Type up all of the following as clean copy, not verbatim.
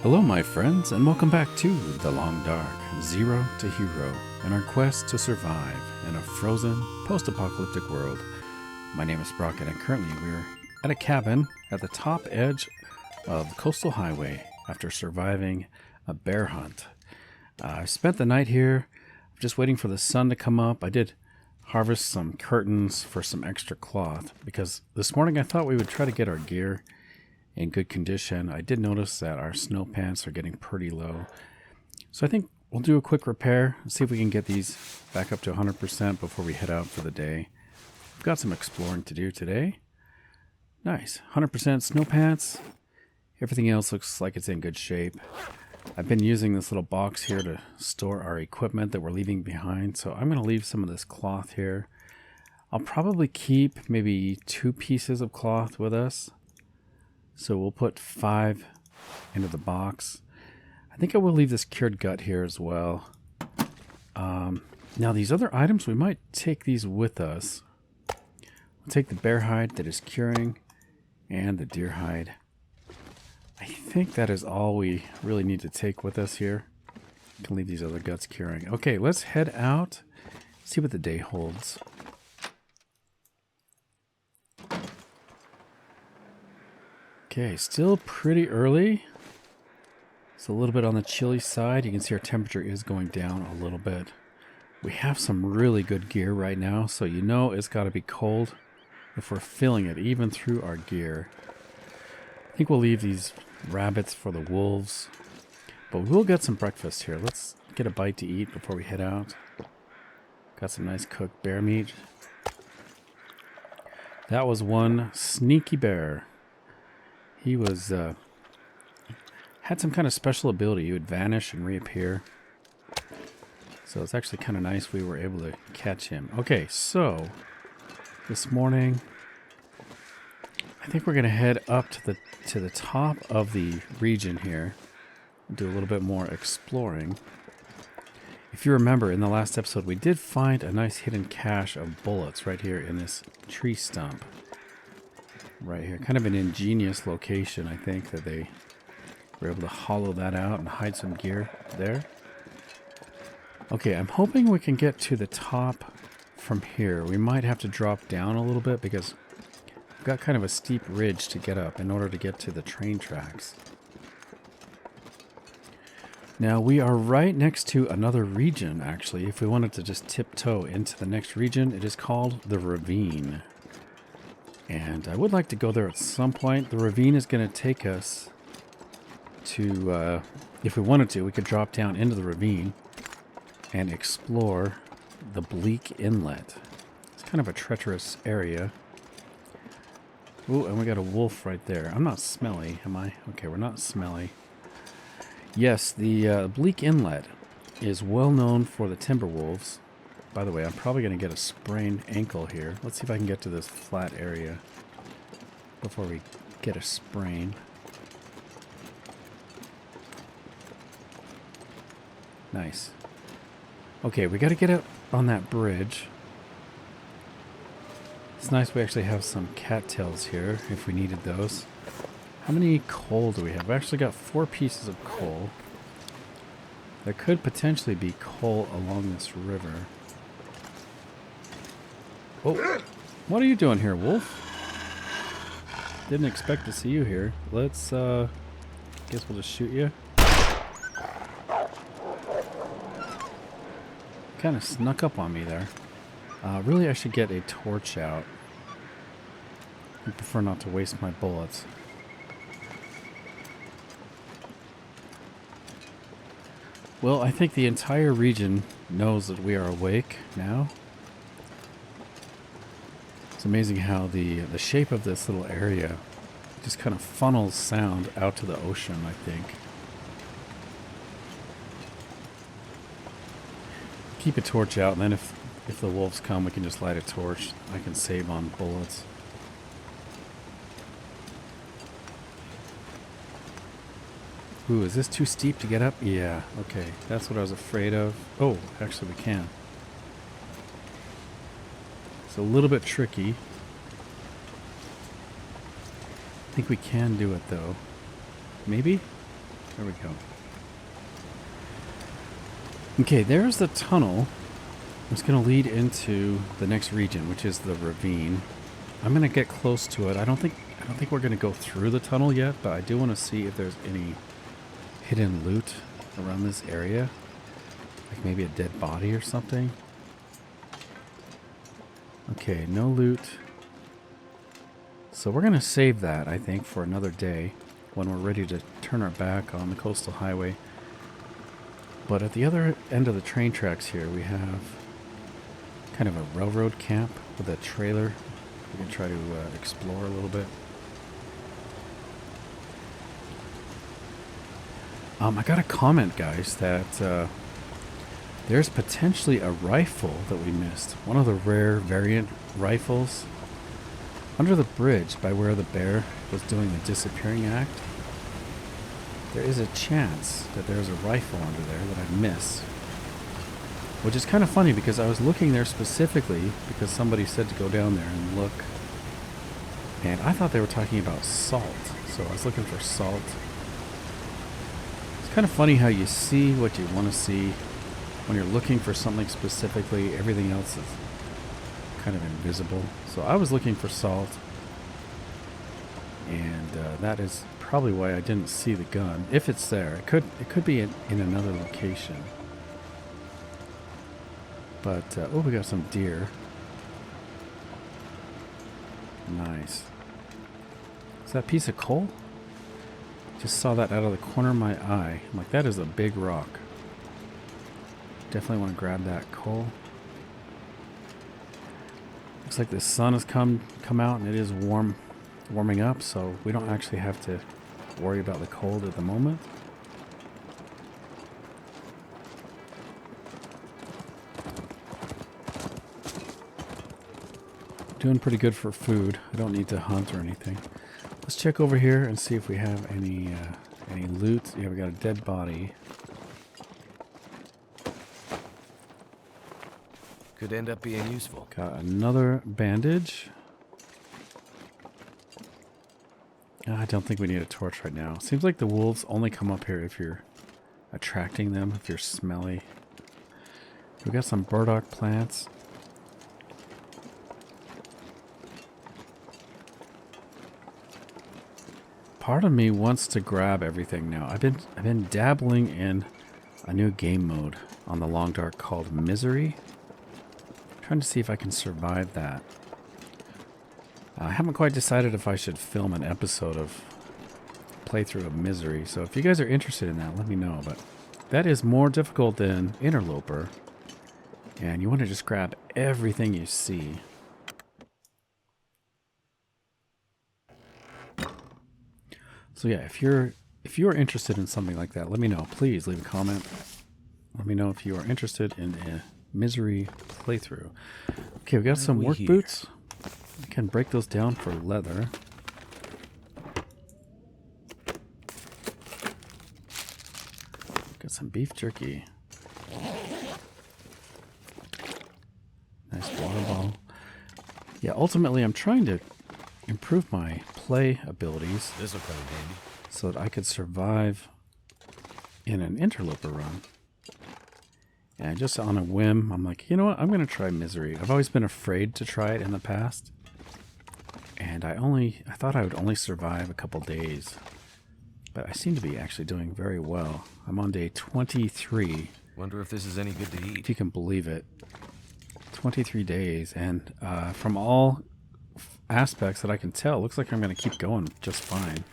Hello my friends, and welcome back to The Long Dark, Zero to Hero, in our quest to survive in a frozen, post-apocalyptic world. My name is Sprocket, and currently we're at a cabin at the top edge of the coastal highway after surviving a bear hunt. I spent the night here, just waiting for the sun to come up. I did harvest some curtains for some extra cloth, because this morning I thought we would try to get our gear in good condition. I did notice that our snow pants are getting pretty low. So I think we'll do a quick repair and see if we can get these back up to 100% before we head out for the day. We've got some exploring to do today. Nice. 100% snow pants. Everything else looks like it's in good shape. I've been using this little box here to store our equipment that we're leaving behind. So I'm going to leave some of this cloth here. I'll probably keep maybe 2 pieces of cloth with us. So we'll put 5 into the box. I think I will leave this cured gut here as well. Now these other items, we might take these with us. We'll take the bear hide that is curing and the deer hide. I think that is all we really need to take with us here. We can leave these other guts curing. Okay, let's head out, see what the day holds. Okay, still pretty early. It's a little bit on the chilly side. You can see our temperature is going down a little bit. We have some really good gear right now, so you know it's got to be cold if we're feeling it, even through our gear. I think we'll leave these rabbits for the wolves, but we'll get some breakfast here. Let's get a bite to eat before we head out. Got some nice cooked bear meat. That was one sneaky bear. He was, had some kind of special ability. He would vanish and reappear. So it's actually kind of nice we were able to catch him. Okay, so this morning, I think we're going to head up to the top of the region here. Do a little bit more exploring. If you remember, in the last episode, we did find a nice hidden cache of bullets right here in this tree stump. Right here, kind of an ingenious location, I think, that they were able to hollow that out and hide some gear there. Okay, I'm hoping we can get to the top from here. We might have to drop down a little bit because we've got kind of a steep ridge to get up in order to get to the train tracks. Now, we are right next to another region, actually. If we wanted to just tiptoe into the next region, it is called the Ravine. And I would like to go there at some point. The ravine is going to take us to, if we wanted to, we could drop down into the ravine and explore the Bleak Inlet. It's kind of a treacherous area. Ooh, and we got a wolf right there. I'm not smelly, am I? Okay, we're not smelly. Yes, the Bleak Inlet is well known for the timber wolves. By the way, I'm probably going to get a sprained ankle here. Let's see if I can get to this flat area before we get a sprain. Nice. Okay, we got to get up on that bridge. It's nice we actually have some cattails here if we needed those. How many coal do we have? We actually got 4 pieces of coal. There could potentially be coal along this river. Oh, what are you doing here, wolf? Didn't expect to see you here. Let's, guess we'll just shoot you. Kind of snuck up on me there. Really, I should get a torch out. I prefer not to waste my bullets. Well, I think the entire region knows that we are awake now. It's amazing how the shape of this little area just kind of funnels sound out to the ocean, I think. Keep a torch out, and then if the wolves come, we can just light a torch. I can save on bullets. Ooh, is this too steep to get up? Yeah, okay. That's what I was afraid of. Oh, actually we can. It's a little bit tricky. I think we can do it though. Maybe? There we go. Okay, there's the tunnel. It's going to lead into the next region, which is the ravine. I'm going to get close to it. I don't think we're going to go through the tunnel yet, but I do want to see if there's any hidden loot around this area. Like maybe a dead body or something. Okay, no loot. So we're going to save that, I think, for another day when we're ready to turn our back on the coastal highway. But at the other end of the train tracks here, we have kind of a railroad camp with a trailer. We can try to explore a little bit. I got a comment, guys, that there's potentially a rifle that we missed. One of the rare variant rifles under the bridge by where the bear was doing the disappearing act. There is a chance that there's a rifle under there that I missed. Which is kind of funny because I was looking there specifically because somebody said to go down there and look. And I thought they were talking about salt. So I was looking for salt. It's kind of funny how you see what you want to see. When you're looking for something specifically, everything else is kind of invisible. So I was looking for salt. And that is probably why I didn't see the gun. If it's there. It could be in another location. But, oh, we got some deer. Nice. Is that a piece of coal? Just saw that out of the corner of my eye. I'm like, that is a big rock. Definitely want to grab that coal. Looks like the sun has come out and it is warming up, so we don't actually have to worry about the cold at the moment. Doing pretty good for food. I don't need to hunt or anything. Let's check over here and see if we have any loot. Yeah, we got a dead body. Could end up being useful. Got another bandage. I don't think we need a torch right now. Seems like the wolves only come up here if you're attracting them, if you're smelly. We got some burdock plants. Part of me wants to grab everything now. I've been dabbling in a new game mode on the Long Dark called Misery. Trying to see if I can survive that. I haven't quite decided if I should film an episode of playthrough of Misery, so if you guys are interested in that, let me know. But that is more difficult than Interloper, and you want to just grab everything you see. So yeah, if you're interested in something like that, let me know. Please leave a comment. Let me know if you are interested in a Misery playthrough. Okay, we got some work boots. We can break those down for leather. Got some beef jerky. Nice water bottle. Yeah, ultimately I'm trying to improve my play abilities. This will come in handy. So that I could survive in an Interloper run. And just on a whim, I'm like, you know what? I'm going to try Misery. I've always been afraid to try it in the past. And I thought I would only survive a couple days. But I seem to be actually doing very well. I'm on day 23. Wonder if this is any good to eat. If you can believe it. 23 days. And from all aspects that I can tell, looks like I'm going to keep going just fine.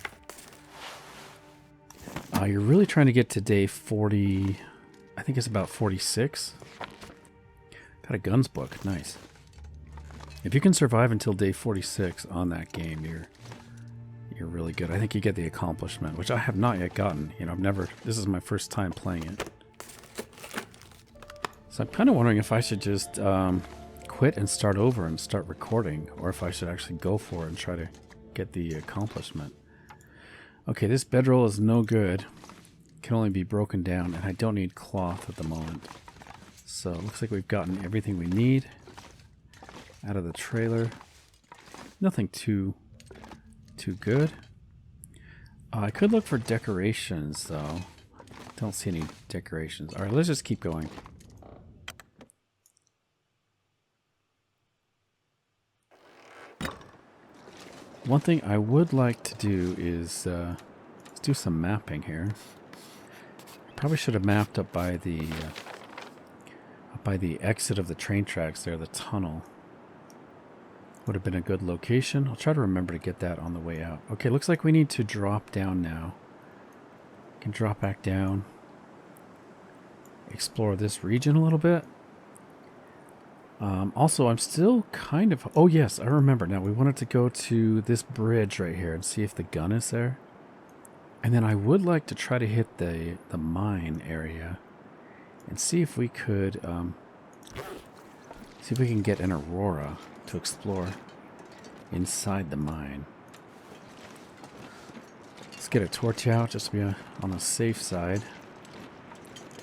You're really trying to get to day 40... I think it's about 46. Got a guns book. Nice. If you can survive until day 46 on that game, you're really good. I think you get the accomplishment, which I have not yet gotten. You know, this is my first time playing it. So I'm kind of wondering if I should just quit and start over and start recording, or if I should actually go for it and try to get the accomplishment. Okay, this bedroll is no good. Can only be broken down, and I don't need cloth at the moment. So it looks like we've gotten everything we need out of the trailer. Nothing too good. I could look for decorations, though. Don't see any decorations. All right, let's just keep going. One thing I would like to do is let's do some mapping here. Probably should have mapped up by the exit of the train tracks there, the tunnel. Would have been a good location. I'll try to remember to get that on the way out. Okay, looks like we need to drop down now. Can drop back down. Explore this region a little bit. Also, I'm still kind of... Oh, yes, I remember now. We wanted to go to this bridge right here and see if the gun is there. And then I would like to try to hit the mine area and see if we could... see if we can get an aurora to explore inside the mine. Let's get a torch out just to be on the safe side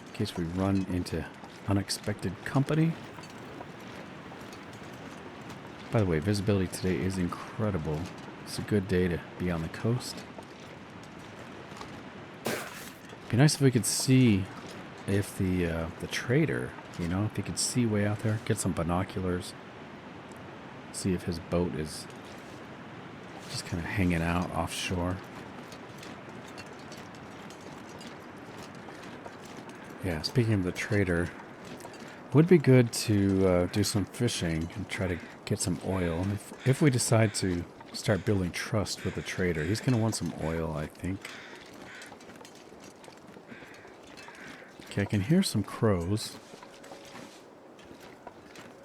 in case we run into unexpected company. By the way, visibility today is incredible. It's a good day to be on the coast. Be nice if we could see if the trader, you know, if he could see way out there, get some binoculars, see if his boat is just kind of hanging out offshore. Yeah, speaking of the trader, would be good to do some fishing and try to get some oil. If we decide to start building trust with the trader, he's going to want some oil, I think. Okay, I can hear some crows.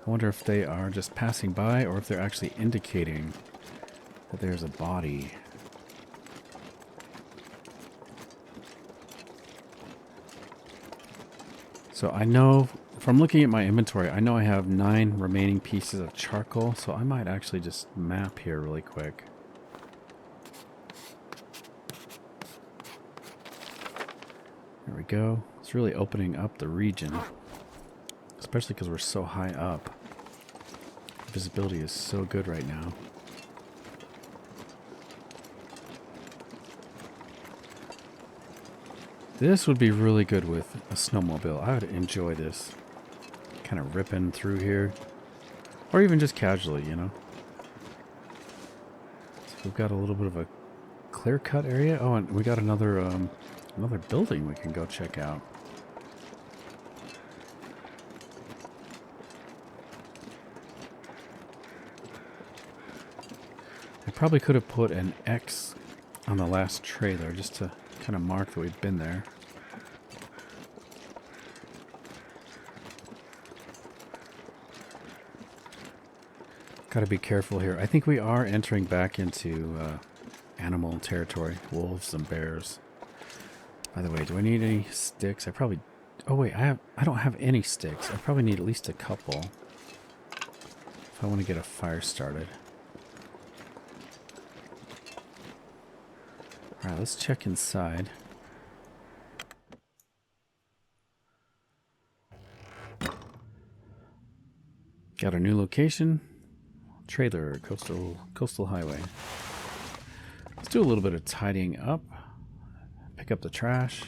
I wonder if they are just passing by or if they're actually indicating that there's a body. So I know, from looking at my inventory, I know I have 9 remaining pieces of charcoal, so I might actually just map here really quick. There we go. It's really opening up the region, especially because we're so high up. Visibility is so good right now. This would be really good with a snowmobile. I would enjoy this. Kind of ripping through here. Or even just casually, you know. So we've got a little bit of a clear-cut area. Oh, and we got another another building we can go check out. I probably could have put an X on the last trailer just to kind of mark that we've been there. Got to be careful here. I think we are entering back into animal territory. Wolves and bears. By the way, do I need any sticks? I probably... Oh wait, I don't have any sticks. I probably need at least a couple if I want to get a fire started. Alright, let's check inside. Got our new location. Trailer, coastal highway. Let's do a little bit of tidying up. Pick up the trash.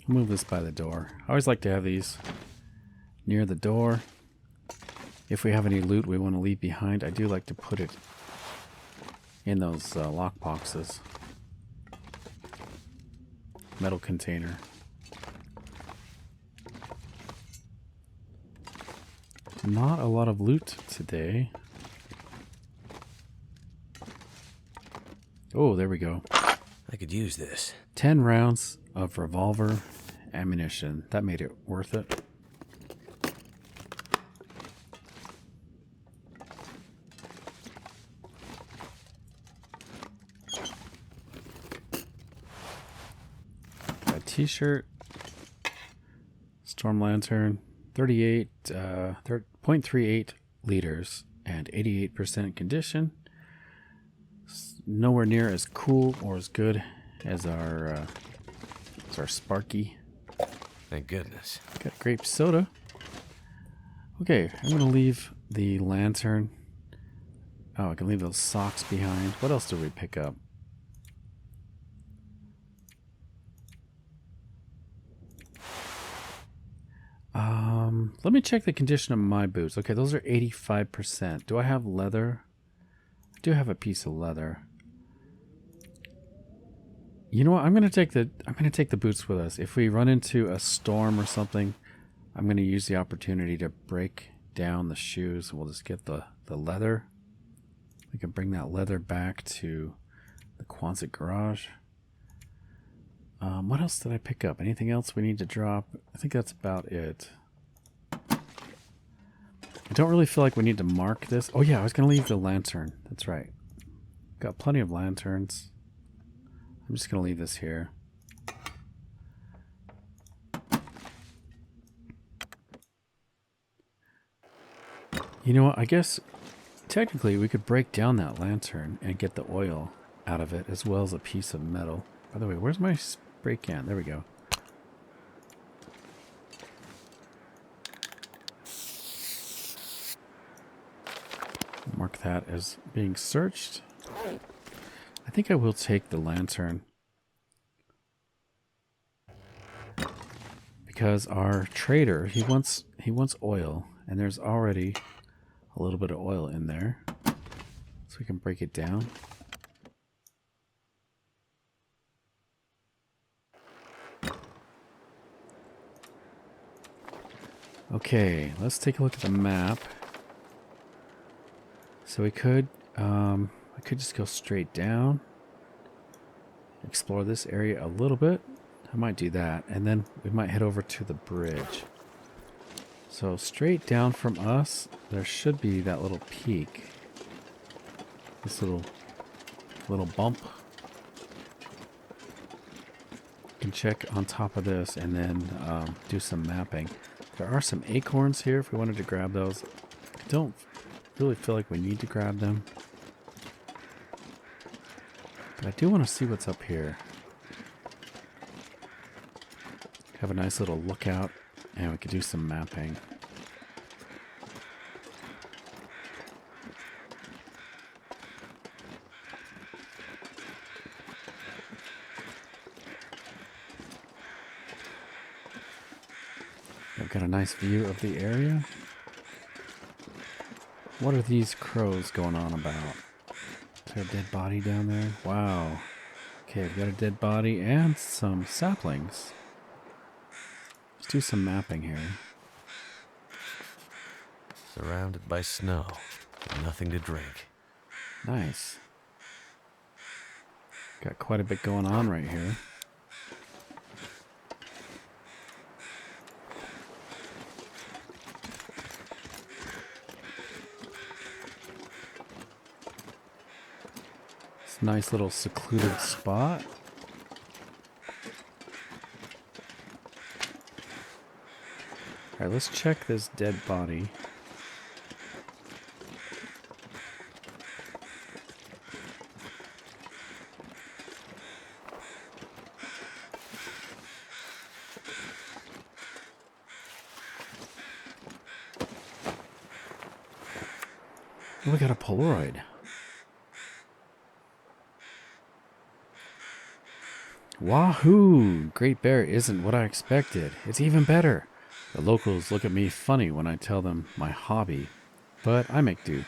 Move this by the door. I always like to have these near the door. If we have any loot we want to leave behind, I do like to put it in those lock boxes. Metal container. Not a lot of loot today. Oh, there we go. I could use this. 10 rounds of revolver ammunition. That made it worth it. T-shirt, storm lantern, 0.38 liters and 88% condition. It's nowhere near as cool or as good as our Sparky. Thank goodness. Got grape soda. Okay, I'm going to leave the lantern. Oh, I can leave those socks behind. What else did we pick up? Let me check the condition of my boots. Okay, those are 85%. Do I have leather? I do have a piece of leather. You know what? I'm gonna take the boots with us. If we run into a storm or something, I'm gonna use the opportunity to break down the shoes. We'll just get the leather. We can bring that leather back to the Quonset garage. What else did I pick up? Anything else we need to drop? I think that's about it. I don't really feel like we need to mark this. Oh yeah, I was going to leave the lantern. That's right. Got plenty of lanterns. I'm just going to leave this here. You know what? I guess technically we could break down that lantern and get the oil out of it as well as a piece of metal. By the way, where's my spray can? There we go. Mark that as being searched. I think I will take the lantern because our trader, he wants oil, and there's already a little bit of oil in there, so we can break it down. Okay, let's take a look at the map. So we could just go straight down, explore this area a little bit. I might do that, and then we might head over to the bridge. So straight down from us, there should be that little peak. This little bump. You can check on top of this and then do some mapping. There are some acorns here if we wanted to grab those. I don't really feel like we need to grab them. But I do want to see what's up here. Have a nice little lookout, and we could do some mapping. I've got a nice view of the area. What are these crows going on about? Is there a dead body down there? Wow. Okay, we've got a dead body and some saplings. Let's do some mapping here. Surrounded by snow, and nothing to drink. Nice. Got quite a bit going on right here. Nice little secluded spot. Alright, let's check this dead body. Oh, we got a Polaroid. Wahoo! Great Bear isn't what I expected. It's even better. The locals look at me funny when I tell them my hobby, but I make do.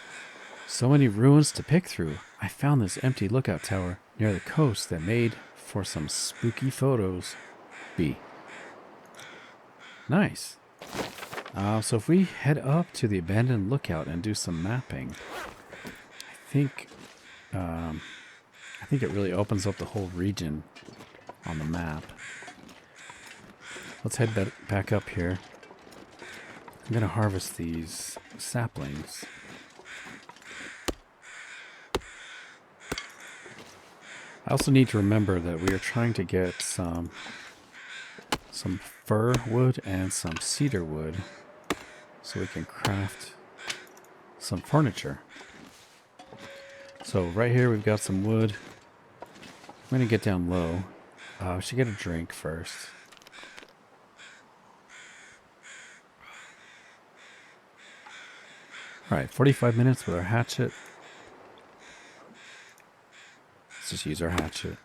So many ruins to pick through. I found this empty lookout tower near the coast that made for some spooky photos. B. Nice. So if we head up to the abandoned lookout and do some mapping, I think it really opens up the whole region on the map. Let's head back up here. I'm going to harvest these saplings. I also need to remember that we are trying to get some fir wood and some cedar wood so we can craft some furniture. So right here we've got some wood. I'm going to get down low. I should get a drink first. Alright, 45 minutes with our hatchet. Let's just use our hatchet.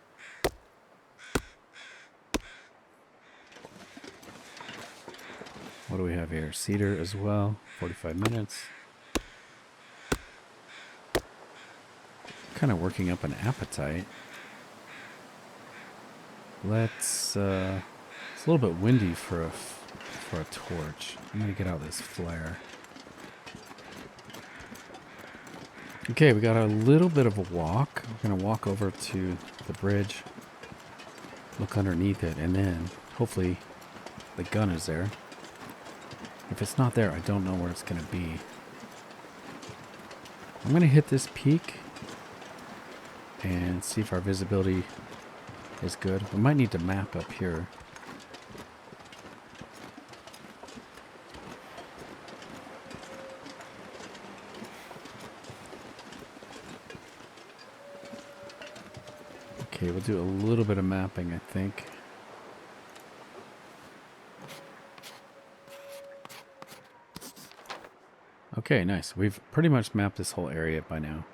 What do we have here? Cedar as well. 45 minutes. Kind of working up an appetite. Let's, it's a little bit windy for a torch. I'm going to get out this flare. Okay, we got a little bit of a walk. We're going to walk over to the bridge, look underneath it, and then hopefully the gun is there. If it's not there, I don't know where it's going to be. I'm going to hit this peak and see if our visibility is good. We might need to map up here. Okay, we'll do a little bit of mapping, I think. Okay, nice. We've pretty much mapped this whole area by now.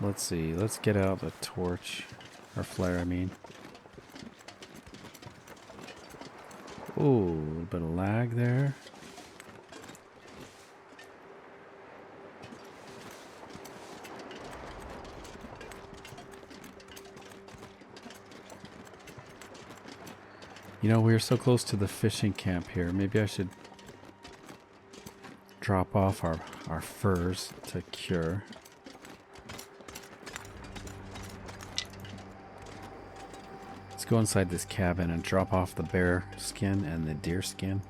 Let's see. Let's get out the torch. Or flare, I mean. Ooh, a little bit of lag there. You know, we're so close to the fishing camp here. Maybe I should drop off our furs to cure. Let's go inside this cabin and drop off the bear skin and the deer skin.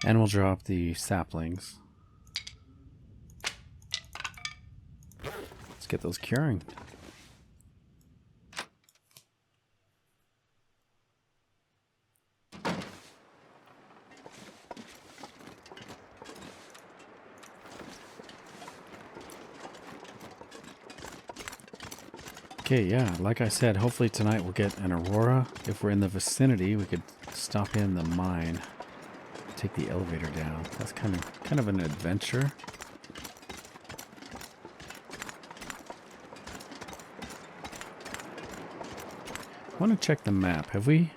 And we'll drop the saplings. Let's get those curing. Okay, yeah, like I said, hopefully tonight we'll get an aurora. If we're in the vicinity, we could stop in the mine, take the elevator down. That's kind of an adventure. I want to check the map. Have we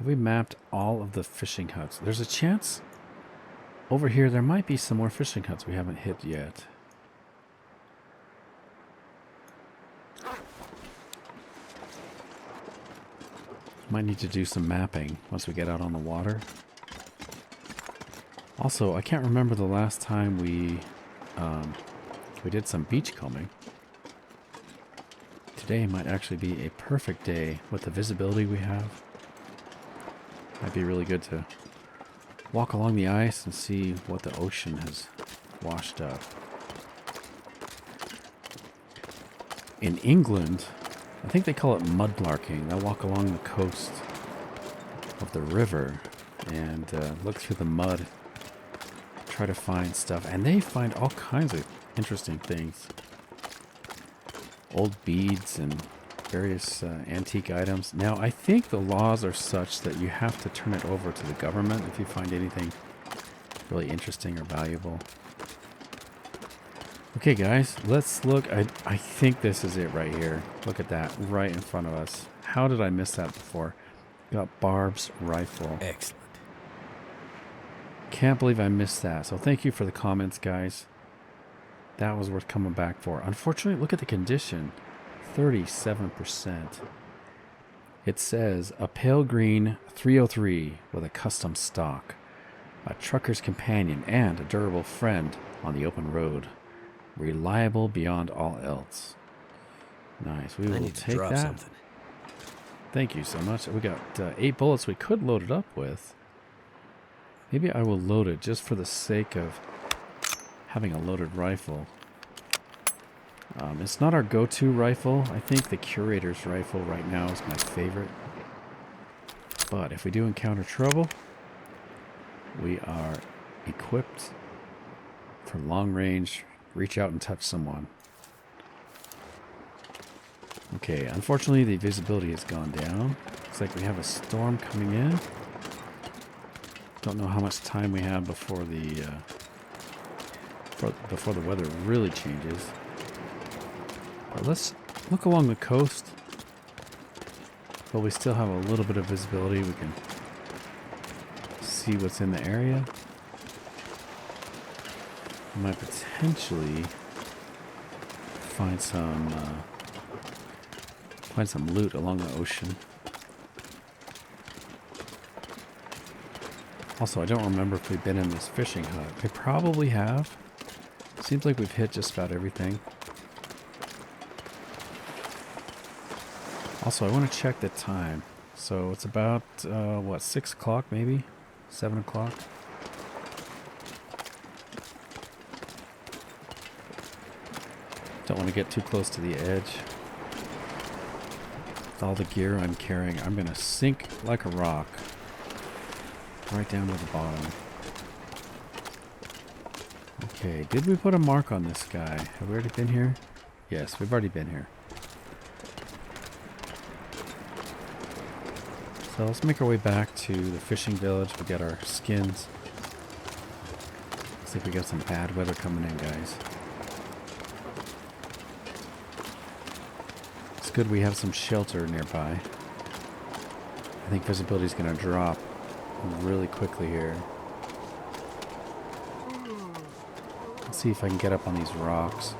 mapped all of the fishing huts? There's a chance over here there might be some more fishing huts we haven't hit yet. Might need to do some mapping once we get out on the water. Also, I can't remember the last time we did some beachcombing. Today might actually be a perfect day with the visibility we have. Might be really good to walk along the ice and see what the ocean has washed up. In England, I think they call it mudlarking. They'll walk along the coast of the river and look through the mud, try to find stuff, and they find all kinds of interesting things. Old beads and various antique items. Now, I think the laws are such that you have to turn it over to the government if you find anything really interesting or valuable. Okay, guys, let's look. I think this is it right here. Look at that, right in front of us. How did I miss that before? Got Barb's rifle. Excellent. Can't believe I missed that. So thank you for the comments, guys. That was worth coming back for. Unfortunately, look at the condition. 37%. It says a pale green 303 with a custom stock, a trucker's companion, and a durable friend on the open road. Reliable beyond all else. Nice. We will take that. Something. Thank you so much. We got 8 bullets we could load it up with. Maybe I will load it just for the sake of having a loaded rifle. It's not our go-to rifle. I think the Curator's rifle right now is my favorite. But if we do encounter trouble, we are equipped for long range, reach out and touch someone. Okay, unfortunately the visibility has gone down. Looks like we have a storm coming in. Don't know how much time we have before the before the weather really changes. But let's look along the coast. But we still have a little bit of visibility. We can see what's in the area. We might potentially find some loot along the ocean. Also, I don't remember if we've been in this fishing hut. We probably have. Seems like we've hit just about everything. Also, I want to check the time. So it's about, what, 6 o'clock maybe? 7 o'clock? Don't want to get too close to the edge. With all the gear I'm carrying, I'm going to sink like a rock. Right down to the bottom. Okay, did we put a mark on this guy? Have we already been here? Yes, we've already been here. So let's make our way back to the fishing village. We got our skins. Looks like we got some bad weather coming in, guys. It's good we have some shelter nearby. I think visibility is going to drop really quickly here. Let's see if I can get up on these rocks.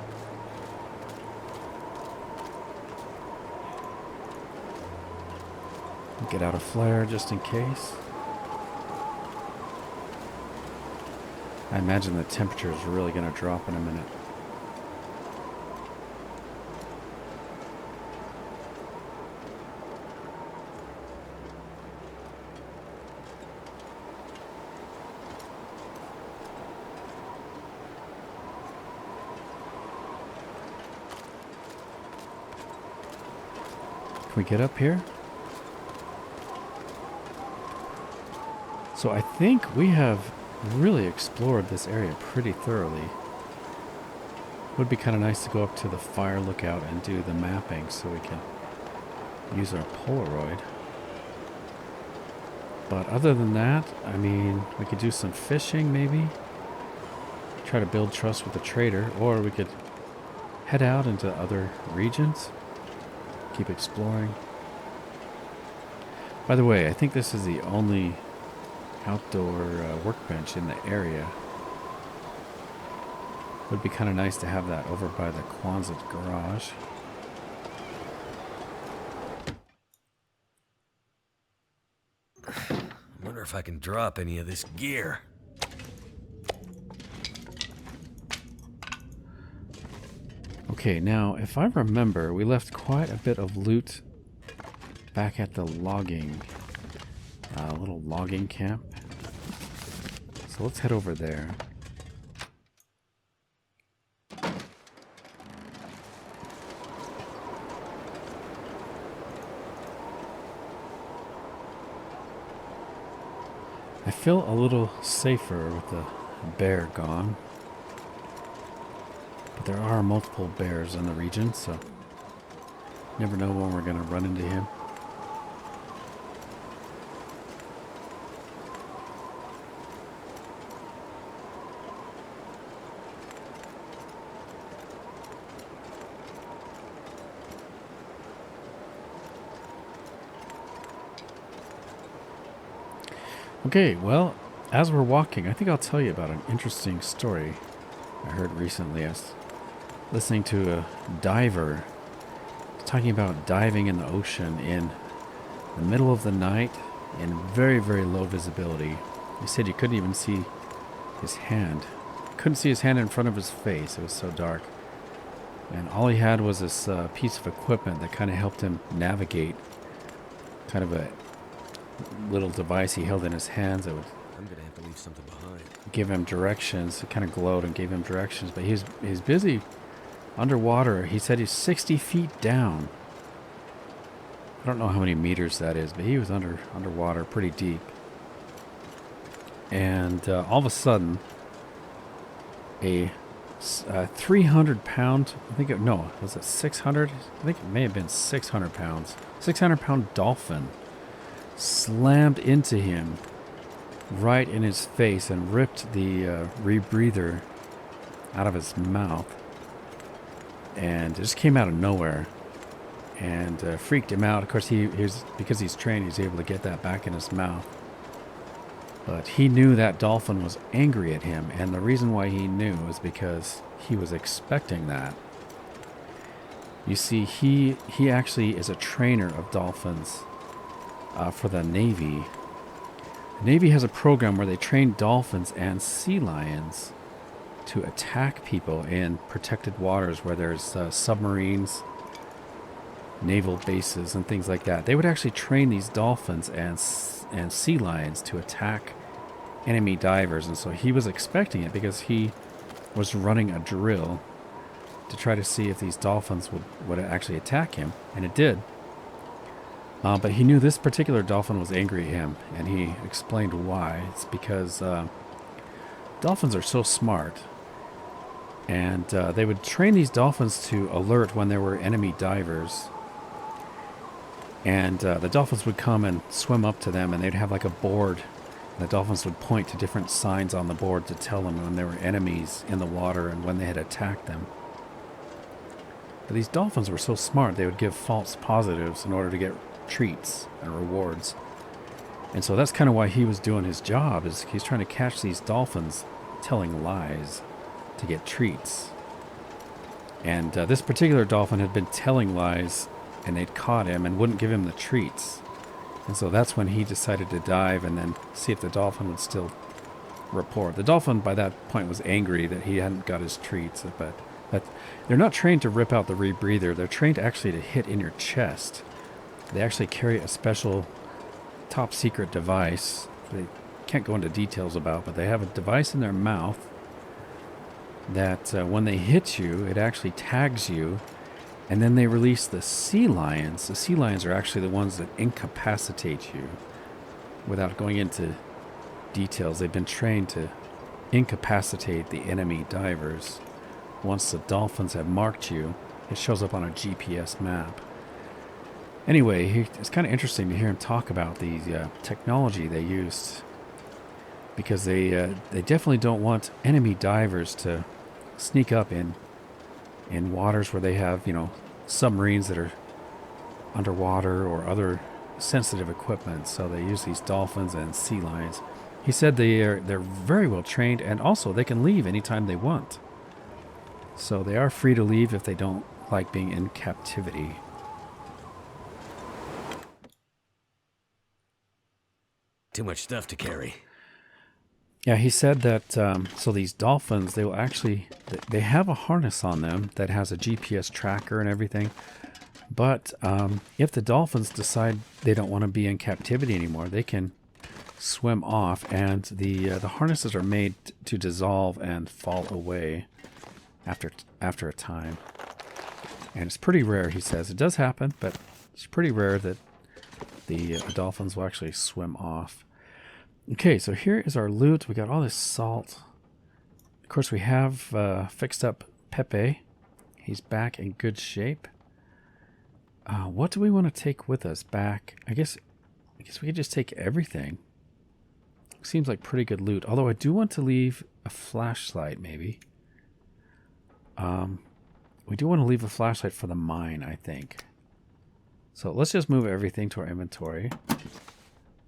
Get out a flare just in case. I imagine the temperature is really going to drop in a minute. Can we get up here? So I think we have really explored this area pretty thoroughly. Would be kind of nice to go up to the fire lookout and do the mapping so we can use our Polaroid. But other than that, I mean, we could do some fishing maybe. Try to build trust with the trader, or we could head out into other regions. Keep exploring. By the way, I think this is the only outdoor workbench in the area. Would be kind of nice to have that over by the Quonset garage. I wonder if I can drop any of this gear. Okay, now if I remember, we left quite a bit of loot back at the logging, little logging camp. So let's head over there. I feel a little safer with the bear gone. But there are multiple bears in the region, so never know when we're going to run into him. Okay, well, as we're walking, I think I'll tell you about an interesting story I heard recently. I was listening to a diver talking about diving in the ocean in the middle of the night in very, very low visibility. He said you couldn't even see his hand. Couldn't see his hand in front of his face. It was so dark. And all he had was this piece of equipment that kind of helped him navigate. Kind of a little device he held in his hands that would I'm gonna have to leave something behind. give him directions. It kind of glowed and gave him directions. But he's busy underwater. He said he's 60 feet down. don't know how many meters that is, but he was underwater pretty deep. And all of a sudden, a 300-pound, was it 600? I think it may have been 600 pounds. 600-pound dolphin slammed into him right in his face and ripped the rebreather out of his mouth. And it just came out of nowhere and freaked him out. Of course, because he's trained, he's able to get that back in his mouth. But he knew that dolphin was angry at him, and the reason why he knew is because he was expecting that. You see, he actually is a trainer of dolphins for the Navy. The Navy has a program where they train dolphins and sea lions to attack people in protected waters where there's submarines, naval bases, and things like that. They would actually train these dolphins and sea lions to attack enemy divers, and so he was expecting it because he was running a drill to try to see if these dolphins would actually attack him, and it did. But he knew this particular dolphin was angry at him, and he explained why. It's because dolphins are so smart, and they would train these dolphins to alert when there were enemy divers. And the dolphins would come and swim up to them, and they'd have like a board. The dolphins would point to different signs on the board to tell them when there were enemies in the water and when they had attacked them. But these dolphins were so smart, they would give false positives in order to get treats and rewards. And so that's kind of why he was doing his job, is he's trying to catch these dolphins telling lies to get treats. And this particular dolphin had been telling lies, and they'd caught him and wouldn't give him the treats. And so that's when he decided to dive and then see if the dolphin would still report. The dolphin by that point was angry that he hadn't got his treats, but they're not trained to rip out the rebreather. They're trained actually to hit in your chest. They actually carry a special top secret device they can't go into details about, but they have a device in their mouth that when they hit you, it actually tags you. And then they release the sea lions. The sea lions are actually the ones that incapacitate you. Without going into details, they've been trained to incapacitate the enemy divers. Once the dolphins have marked you, it shows up on a GPS map. Anyway, it's kind of interesting to hear him talk about the technology they used, because they definitely don't want enemy divers to sneak up in waters where they have, submarines that are underwater or other sensitive equipment. So they use these dolphins and sea lions. He said they're very well trained, and also they can leave anytime they want. So they are free to leave if they don't like being in captivity. Too much stuff to carry. Yeah, he said that, so these dolphins, they have a harness on them that has a GPS tracker and everything. But if the dolphins decide they don't want to be in captivity anymore, they can swim off, and the harnesses are made to dissolve and fall away after a time. And it's pretty rare, he says. It does happen, but it's pretty rare that the dolphins will actually swim off. Okay, so here is our loot. We got all this salt. Of course, we have fixed up Pepe. He's back in good shape. What do we want to take with us back? I guess we could just take everything. Seems like pretty good loot. Although I do want to leave a flashlight, maybe. We do want to leave a flashlight for the mine, I think. So let's just move everything to our inventory.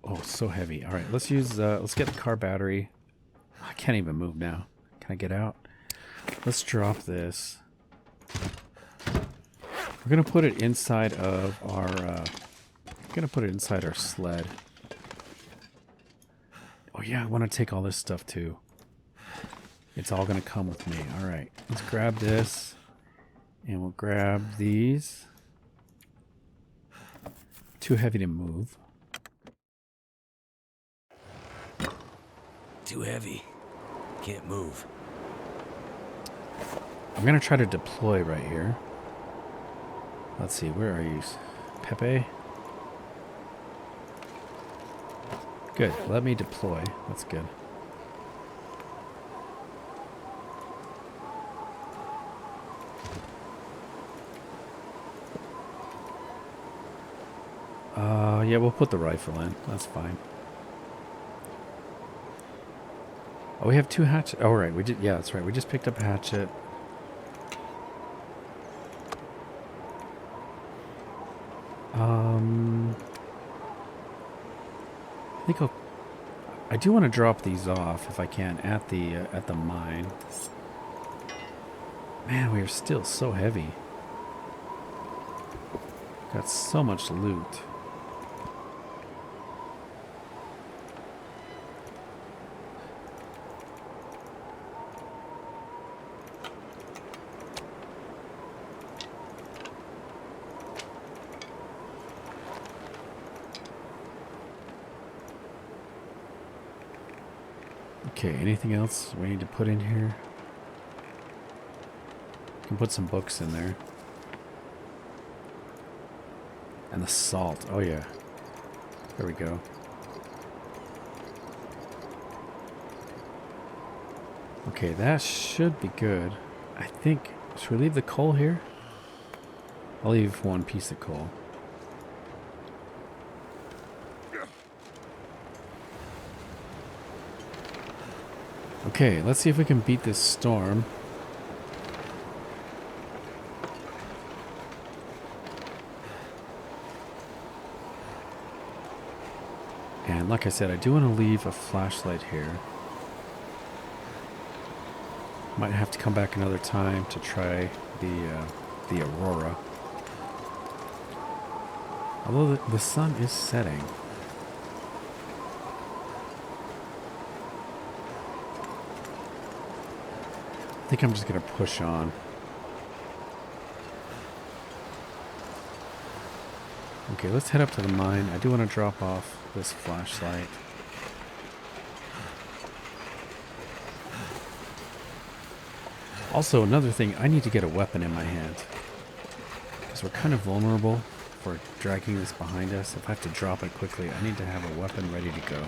Oh, it's so heavy. All right, let's get the car battery. I can't even move now. Can I get out? Let's drop this. We're gonna put it inside of our. Sled. Oh yeah, I want to take all this stuff too. It's all gonna come with me. All right, let's grab this, and we'll grab these. Too heavy to move. Too heavy. Can't move. I'm going to try to deploy right here. Let's see, where are you? Pepe? Good. Let me deploy. That's good. Yeah, we'll put the rifle in. That's fine. Oh, we have 2 hatchets. Oh, right. We did. Yeah, that's right. We just picked up a hatchet. I think I do want to drop these off if I can at the mine. Man, we are still so heavy. Got so much loot. Okay, anything else we need to put in here? Can put some books in there. And the salt. Oh yeah. There we go. Okay, that should be good. I think... Should we leave the coal here? I'll leave 1 piece of coal. Okay, let's see if we can beat this storm. And like I said, I do want to leave a flashlight here. Might have to come back another time to try the aurora. Although the sun is setting. I think I'm just going to push on. Okay, let's head up to the mine. I do want to drop off this flashlight. Also, another thing, I need to get a weapon in my hand. Because we're kind of vulnerable for dragging this behind us. If I have to drop it quickly, I need to have a weapon ready to go.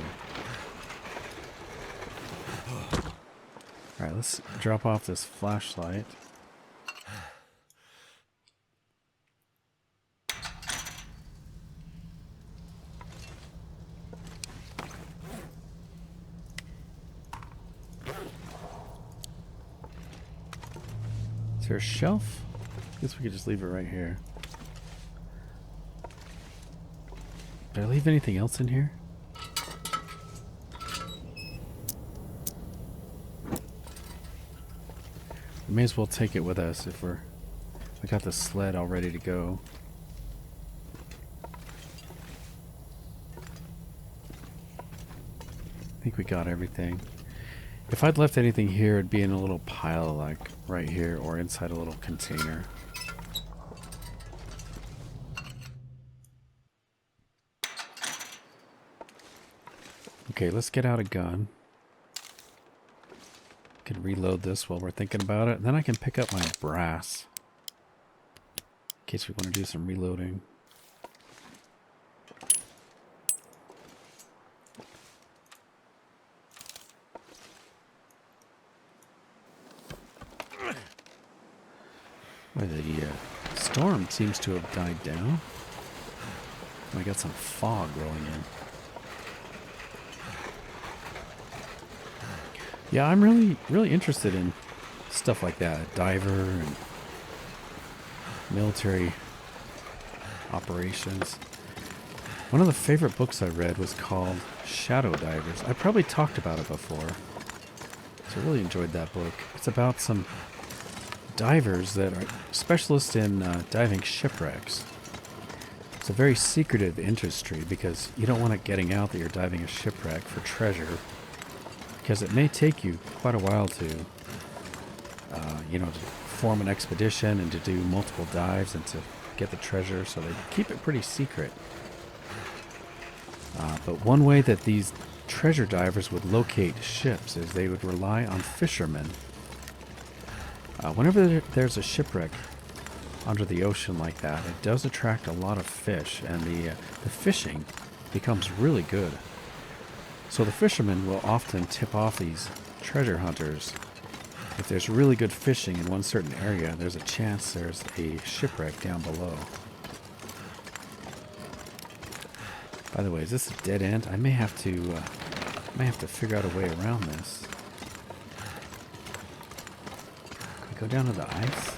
Alright, let's drop off this flashlight. Is there a shelf? I guess we could just leave it right here. Did I leave anything else in here? We may as well take it with us if we got the sled all ready to go. I think we got everything. If I'd left anything here, it'd be in a little pile like right here or inside a little container. Okay, let's get out a gun. Can reload this while we're thinking about it. And then I can pick up my brass. In case we want to do some reloading. Boy, the storm seems to have died down. I got some fog rolling in. Yeah, I'm really interested in stuff like that. Diver and military operations. One of the favorite books I read was called Shadow Divers. I probably talked about it before. So I really enjoyed that book. It's about some divers that are specialists in diving shipwrecks. It's a very secretive industry because you don't want it getting out that you're diving a shipwreck for treasure. Because it may take you quite a while to, to form an expedition and to do multiple dives and to get the treasure, so they keep it pretty secret. But one way that these treasure divers would locate ships is they would rely on fishermen. Whenever there's a shipwreck under the ocean like that, it does attract a lot of fish, and the fishing becomes really good. So the fishermen will often tip off these treasure hunters. If there's really good fishing in one certain area, there's a chance there's a shipwreck down below. By the way, is this a dead end? I may have to figure out a way around this. Can we go down to the ice?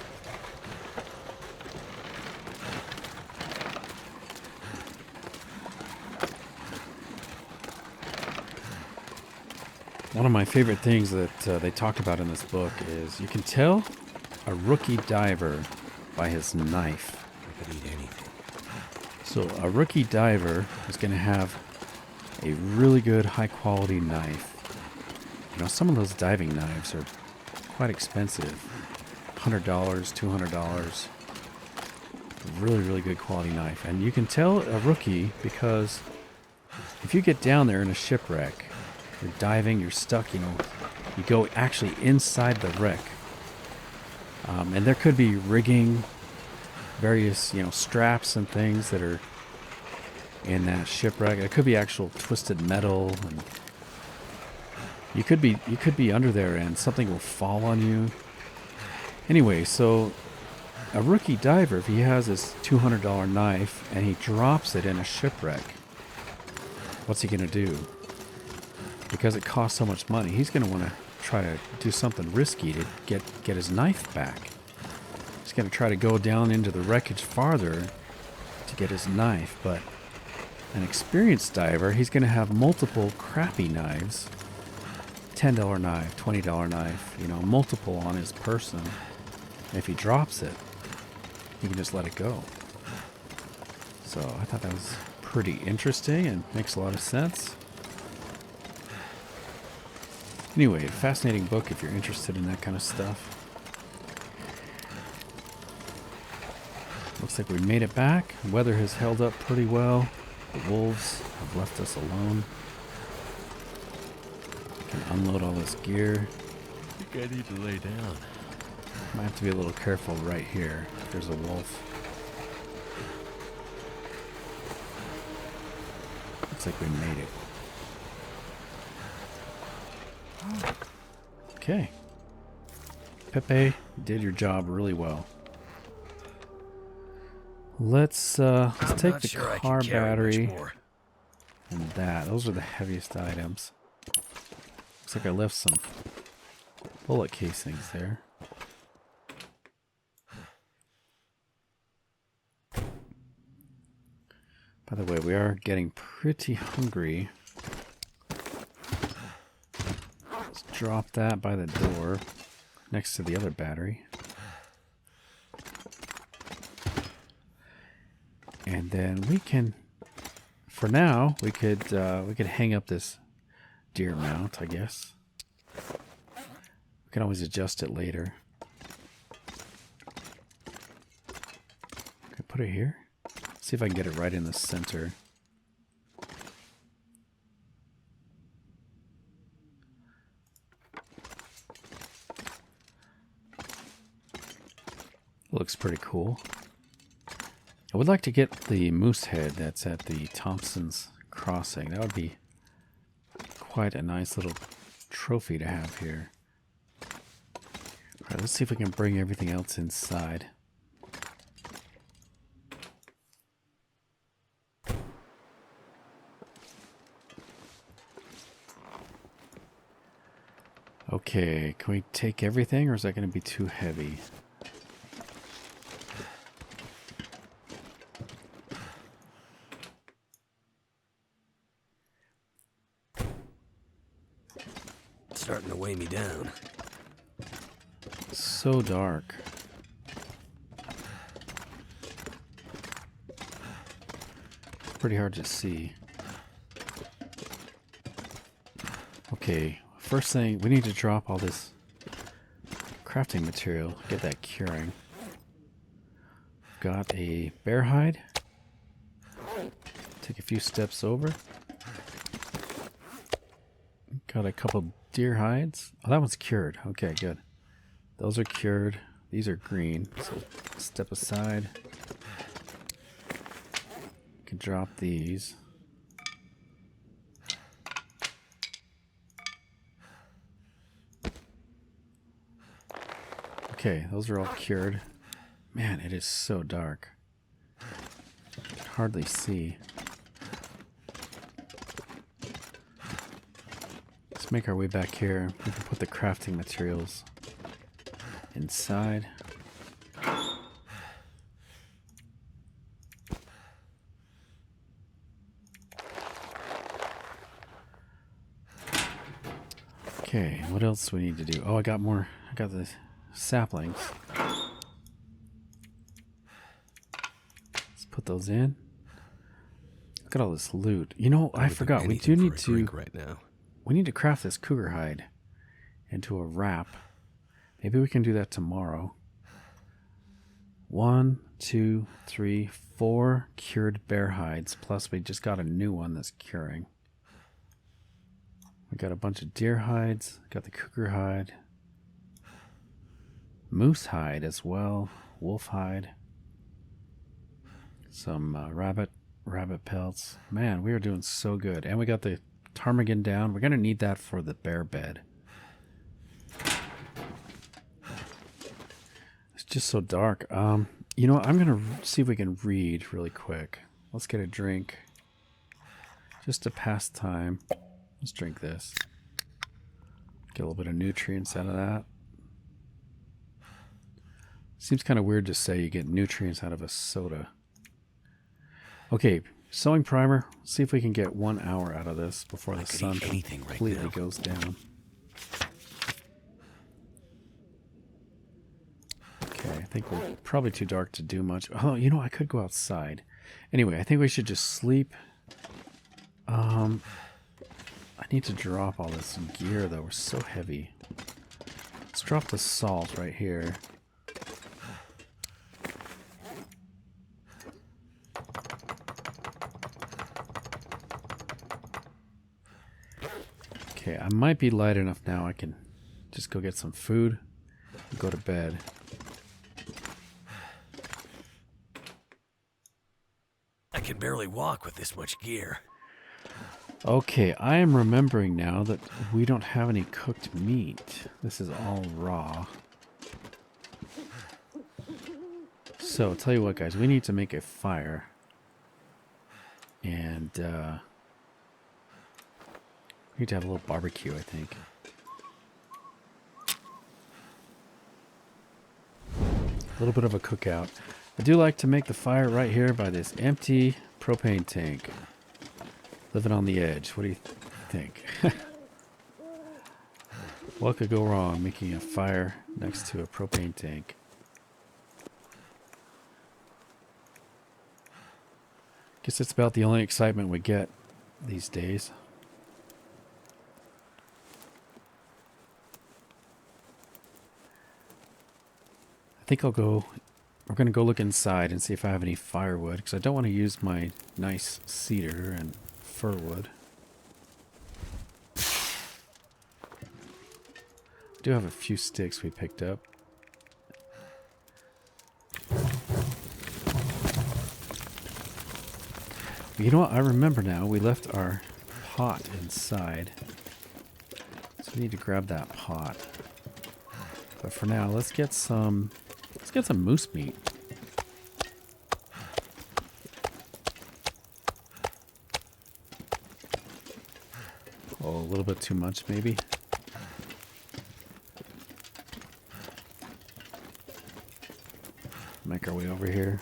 One of my favorite things that they talked about in this book is you can tell a rookie diver by his knife. I could eat anything. So a rookie diver is going to have a really good high quality knife. You know, some of those diving knives are quite expensive. $100, $200. Really, really good quality knife. And you can tell a rookie because if you get down there in a shipwreck, you're diving, you're stuck, you know, you go actually inside the wreck. And there could be rigging, various, you know, straps and things that are in that shipwreck. It could be actual twisted metal, and you could be under there and something will fall on you. Anyway, so a rookie diver, if he has this $200 knife and he drops it in a shipwreck, what's he going to do? Because it costs so much money, he's going to want to try to do something risky to get his knife back. He's going to try to go down into the wreckage farther to get his knife, but an experienced diver, he's going to have multiple crappy knives. $10 knife, $20 knife, you know, multiple on his person. And if he drops it, he can just let it go. So I thought that was pretty interesting and makes a lot of sense. Anyway, fascinating book if you're interested in that kind of stuff. Looks like we made it back. Weather has held up pretty well. The wolves have left us alone. Can unload all this gear. I think I need to lay down. Might have to be a little careful right here. There's a wolf. Looks like we made it. Okay. Pepe, you did your job really well. Let's take the car battery and that. Those are the heaviest items. Looks like I left some bullet casings there. By the way, we are getting pretty hungry. Let's drop that by the door next to the other battery. And then we can, for now, we could hang up this deer mount, I guess. We can always adjust it later. Can I put it here? See if I can get it right in the center. Looks pretty cool. I would like to get the moose head that's at the Thompson's Crossing. That would be quite a nice little trophy to have here. Alright, let's see if we can bring everything else inside. Okay, can we take everything, or is that going to be too heavy? Starting to weigh me down. So dark. It's pretty hard to see. Okay, first thing, we need to drop all this crafting material, get that curing. Got a bear hide. Take a few steps over. Got a couple deer hides. Oh, that one's cured. Okay, good. Those are cured. These are green. So step aside. Can drop these. Okay, those are all cured. Man, it is so dark. I can hardly see. Let's make our way back here. We can put the crafting materials inside. Okay, what else do we need to do? Oh, I got more. I got the saplings. Let's put those in. Look at all this loot. You know, I forgot. We do need to right now. We need to craft this cougar hide into a wrap. Maybe we can do that tomorrow. 1, 2, 3, 4 cured bear hides. Plus, we just got a new one that's curing. We got a bunch of deer hides. Got the cougar hide. Moose hide as well. Wolf hide. Some rabbit pelts. Man, we are doing so good. And we got the ptarmigan down. We're going to need that for the bear bed. It's just so dark. You know what? I'm going to see if we can read really quick. Let's get a drink. Just to pass time. Let's drink this. Get a little bit of nutrients out of that. Seems kind of weird to say you get nutrients out of a soda. Okay, sewing primer. Let's see if we can get 1 hour out of this before the sun completely goes down. Okay, I think we're probably too dark to do much. Oh, you know, I could go outside. Anyway, I think we should just sleep. I need to drop all this gear, though. We're so heavy. Let's drop the salt right here. Okay, I might be light enough now. I can just go get some food and go to bed. I can barely walk with this much gear. Okay, I am remembering now that we don't have any cooked meat. This is all raw. So, I'll tell you what, guys. We need to make a fire. And, we need to have a little barbecue, I think. A little bit of a cookout. I do like to make the fire right here by this empty propane tank. Living on the edge. What do you think? What could go wrong making a fire next to a propane tank? Guess it's about the only excitement we get these days. I think I'll go... We're going to go look inside and see if I have any firewood, because I don't want to use my nice cedar and fir wood. I do have a few sticks we picked up. You know what? I remember now. We left our pot inside. So we need to grab that pot. But for now, let's get some moose meat. Oh, a little bit too much maybe. Make our way over here.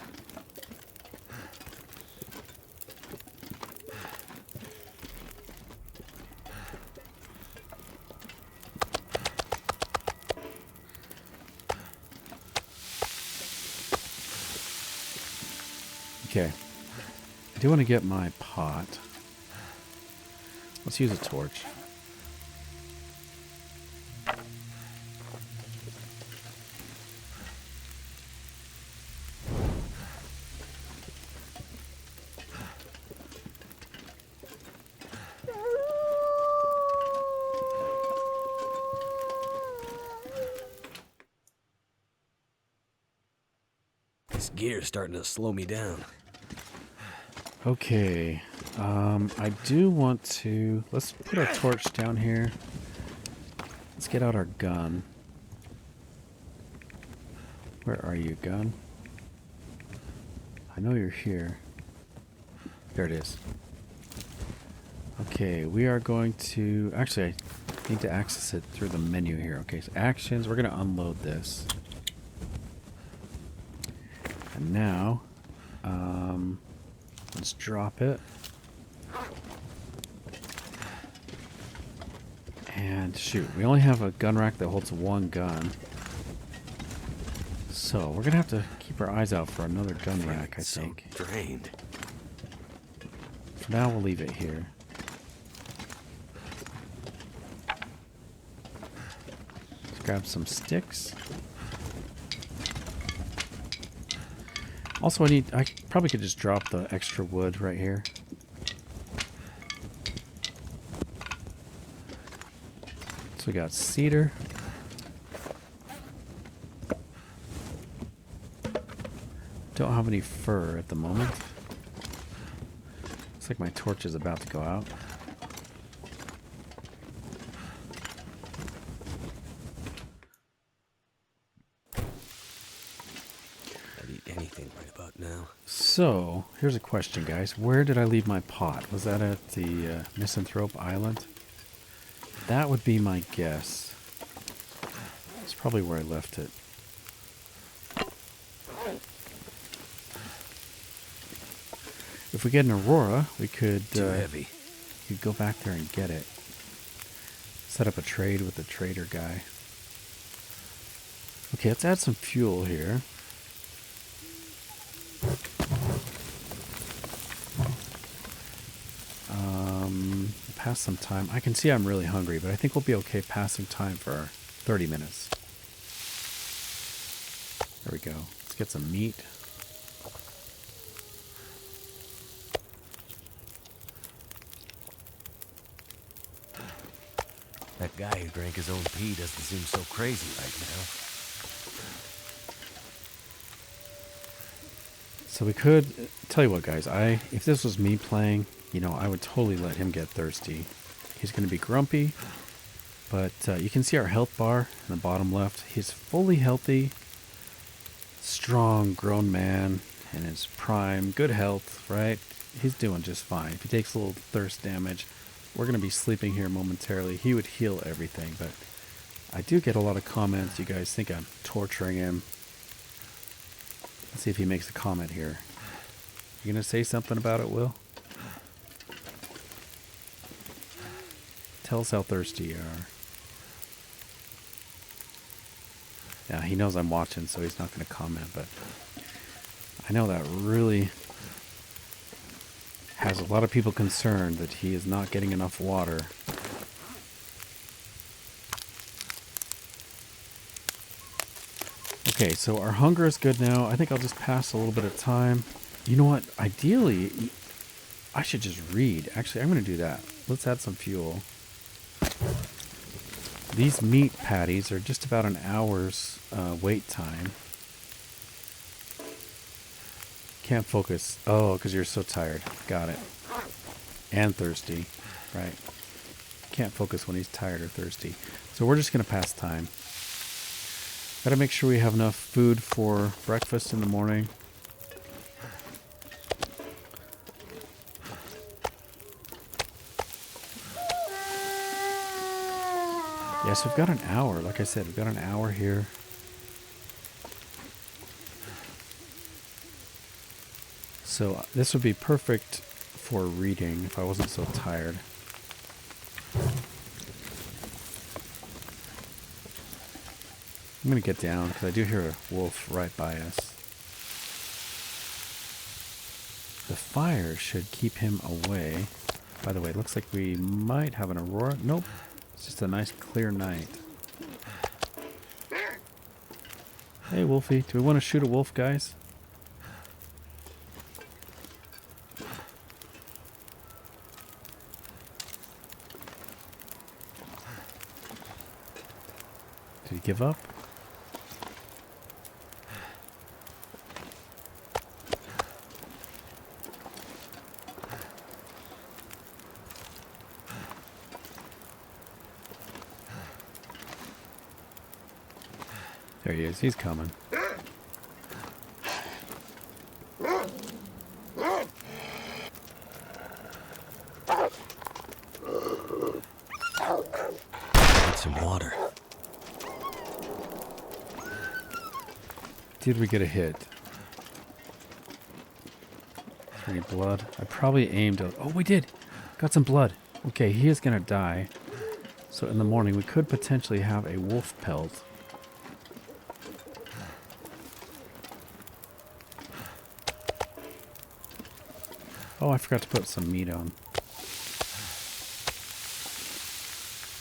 Okay, I do want to get my pot. Let's use a torch. This gear's starting to slow me down. Okay, I do want to... Let's put our torch down here. Let's get out our gun. Where are you, gun? I know you're here. There it is. Okay, we are going to... Actually, I need to access it through the menu here. Okay, so actions. We're going to unload this. And now, let's drop it. And shoot, we only have a gun rack that holds one gun. So we're going to have to keep our eyes out for another gun rack, I think. So drained. For now, we'll leave it here. Let's grab some sticks. Also, I probably could just drop the extra wood right here. So we got cedar. Don't have any fur at the moment. Looks like my torch is about to go out. I'd eat anything right about now. So, here's a question, guys. Where did I leave my pot? Was that at the Misanthrope Island? That would be my guess. That's probably where I left it. If we get an Aurora, we could Too heavy. You'd go back there and get it. Set up a trade with the trader guy. Okay, let's add some fuel here. Pass some time. I can see I'm really hungry, but I think we'll be okay passing time for 30 minutes. There we go. Let's get some meat. That guy who drank his own pee doesn't seem so crazy right now. So we could tell you what, guys. If this was me playing, you know, I would totally let him get thirsty. He's going to be grumpy, but you can see our health bar in the bottom left. He's fully healthy, strong, grown man in his prime, good health, right? He's doing just fine. If he takes a little thirst damage, we're going to be sleeping here momentarily. He would heal everything, but I do get a lot of comments. You guys think I'm torturing him. Let's see if he makes a comment here. You going to say something about it, Will? Tell us how thirsty you are. Yeah, he knows I'm watching, so he's not going to comment, but I know that really has a lot of people concerned that he is not getting enough water. Okay, so our hunger is good now. I think I'll just pass a little bit of time. You know what? Ideally, I should just read. Actually, I'm going to do that. Let's add some fuel. These meat patties are just about an hour's wait time. Can't focus. Oh, because you're so tired. Got it. And thirsty. Right. Can't focus when he's tired or thirsty. So we're just going to pass time. Got to make sure we have enough food for breakfast in the morning. Yes, we've got an hour. Like I said, we've got an hour here. So this would be perfect for reading if I wasn't so tired. I'm going to get down because I do hear a wolf right by us. The fire should keep him away. By the way, it looks like we might have an aurora. Nope. It's just a nice clear night. Hey, Wolfie. Do we want to shoot a wolf, guys? Did he give up? There he is. He's coming. Did we get a hit? Any blood? I probably aimed at... Oh, we did! Got some blood. Okay, he is going to die. So in the morning, we could potentially have a wolf pelt. Oh, I forgot to put some meat on.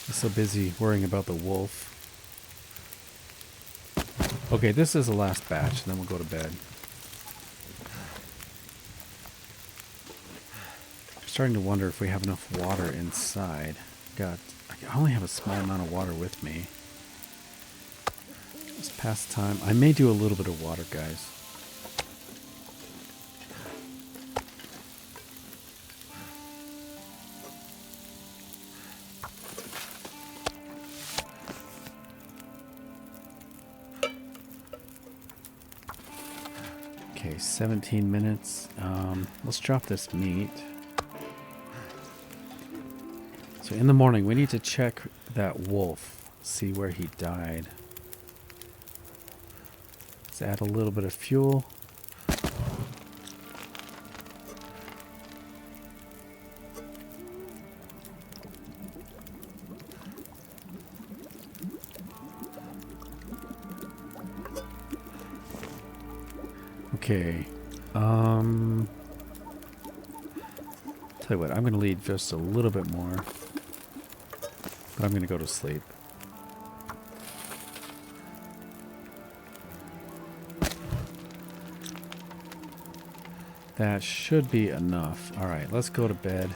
I'm so busy worrying about the wolf. Okay, this is the last batch, and then we'll go to bed. I'm starting to wonder if we have enough water inside. I only have a small amount of water with me. It's past time. I may do a little bit of water, guys. Okay, 17 minutes. Let's drop this meat. So in the morning, we need to check that wolf, see where he died. Let's add a little bit of fuel. Okay, tell you what, I'm going to leave just a little bit more, but I'm going to go to sleep. That should be enough. All right, let's go to bed.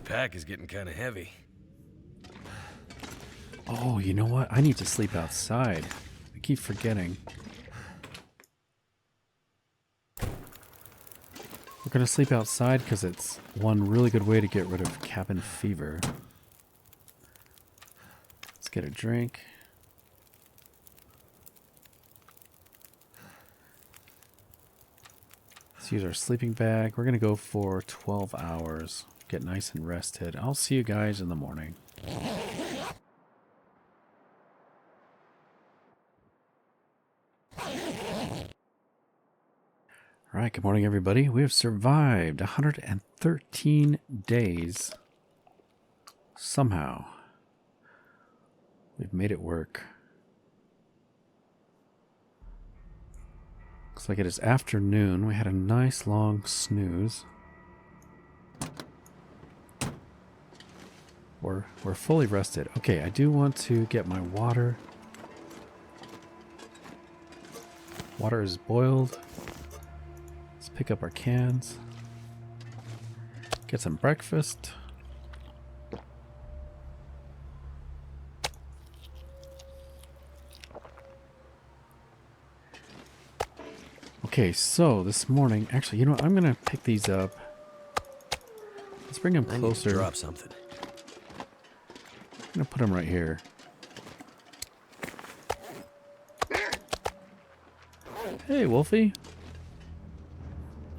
Pack is getting kind of heavy. Oh, you know what? I need to sleep outside. I keep forgetting. We're going to sleep outside because it's one really good way to get rid of cabin fever. Let's get a drink. Let's use our sleeping bag. We're going to go for 12 hours. Get nice and rested. I'll see you guys in the morning. Alright, good morning everybody. We have survived 113 days. Somehow. We've made it work. Looks like it is afternoon. We had a nice long snooze. We're fully rested. Okay, I do want to get my water. Water is boiled. Let's pick up our cans. Get some breakfast. Okay, so this morning, actually, you know what? I'm gonna pick these up. Let's bring them closer. I need to drop something. I'm gonna put them right here. Hey, Wolfie.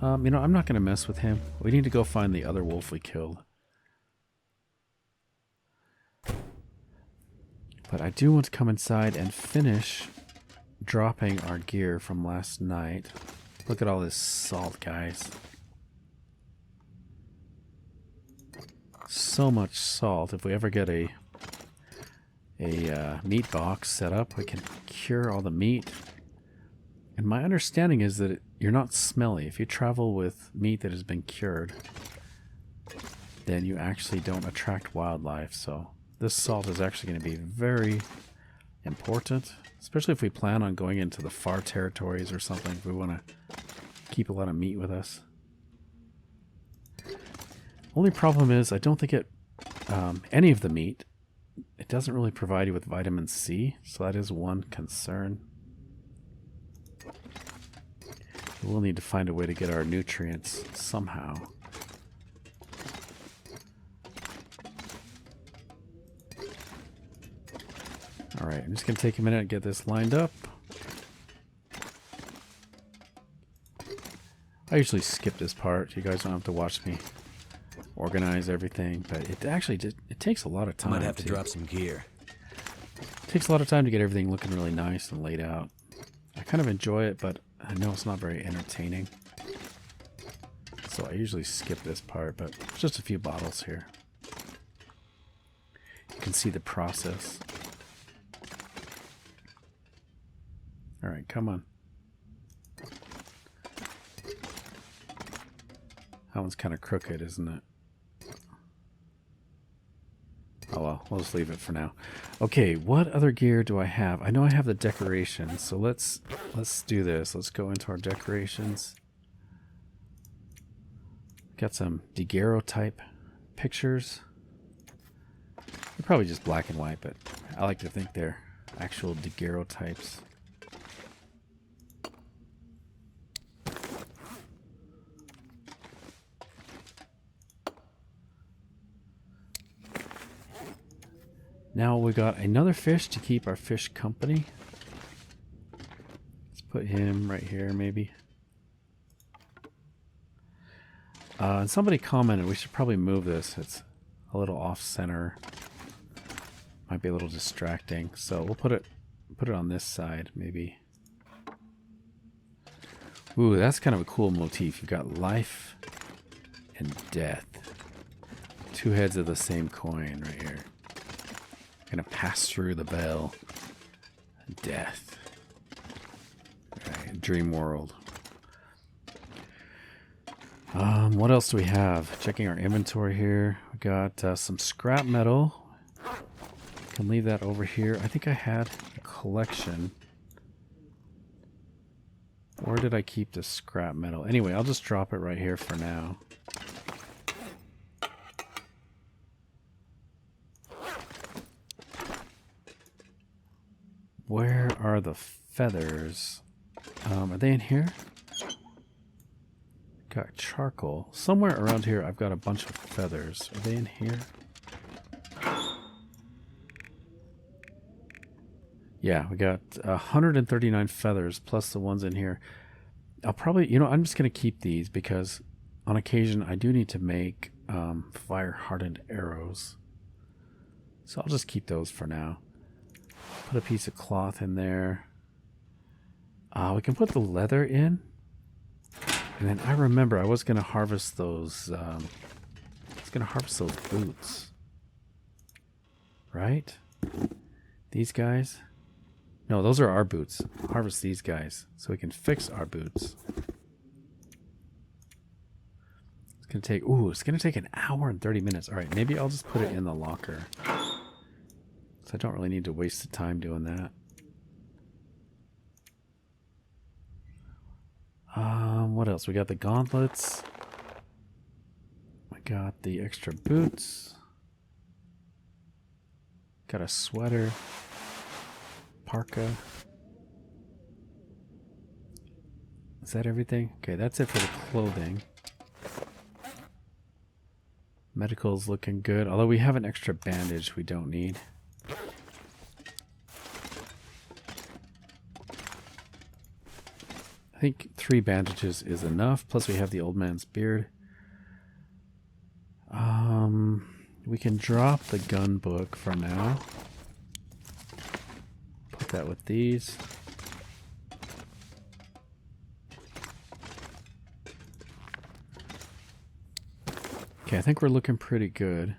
You know, I'm not gonna mess with him. We need to go find the other wolf we killed. But I do want to come inside and finish dropping our gear from last night. Look at all this salt, guys. So much salt. If we ever get a meat box set up, we can cure all the meat. And my understanding is that you're not smelly. If you travel with meat that has been cured, then you actually don't attract wildlife. So this salt is actually going to be very important, especially if we plan on going into the far territories or something. If we want to keep a lot of meat with us. Only problem is I don't think any of the meat, it doesn't really provide you with vitamin C, so that is one concern. We'll need to find a way to get our nutrients somehow. Alright, I'm just going to take a minute and get this lined up. I usually skip this part. You guys don't have to watch me organize everything, but it actually it takes a lot of time. Might have to drop some gear. It takes a lot of time to get everything looking really nice and laid out. I kind of enjoy it, but I know it's not very entertaining. So I usually skip this part, but just a few bottles here. You can see the process. All right, come on. That one's kind of crooked, isn't it? Oh well, we'll just leave it for now. Okay, what other gear do I have? I know I have the decorations, so let's do this. Let's go into our decorations. Got some daguerreotype pictures. They're probably just black and white, but I like to think they're actual daguerreotypes. Now we got another fish to keep our fish company. Let's put him right here, maybe. And somebody commented we should probably move this. It's a little off center. Might be a little distracting, so we'll put it on this side, maybe. Ooh, that's kind of a cool motif. You've got life and death. Two heads of the same coin right here. Gonna pass through the veil. Death. Right, dream world. What else do we have? Checking our inventory here. We got some scrap metal. Can leave that over here. I think I had a collection. Where did I keep the scrap metal? Anyway, I'll just drop it right here for now. Where are the feathers? Are they in here? Got charcoal. Somewhere around here I've got a bunch of feathers. Are they in here? Yeah, we got 139 feathers plus the ones in here. I'll probably, I'm just going to keep these because on occasion I do need to make fire-hardened arrows. So I'll just keep those for now. Put a piece of cloth in there. We can put the leather in. And then I remember I was going to harvest those. I was going to harvest those boots. Right? These guys? No, those are our boots. Harvest these guys so we can fix our boots. It's going to take, it's going to take an hour and 30 minutes. All right, maybe I'll just put it in the locker. So I don't really need to waste the time doing that. What else? We got the gauntlets. We got the extra boots. Got a sweater. Parka. Is that everything? Okay, that's it for the clothing. Medical's looking good. Although we have an extra bandage we don't need. I think 3 bandages is enough. Plus we have the old man's beard. We can drop the gun book for now. Put that with these. Okay, I think we're looking pretty good.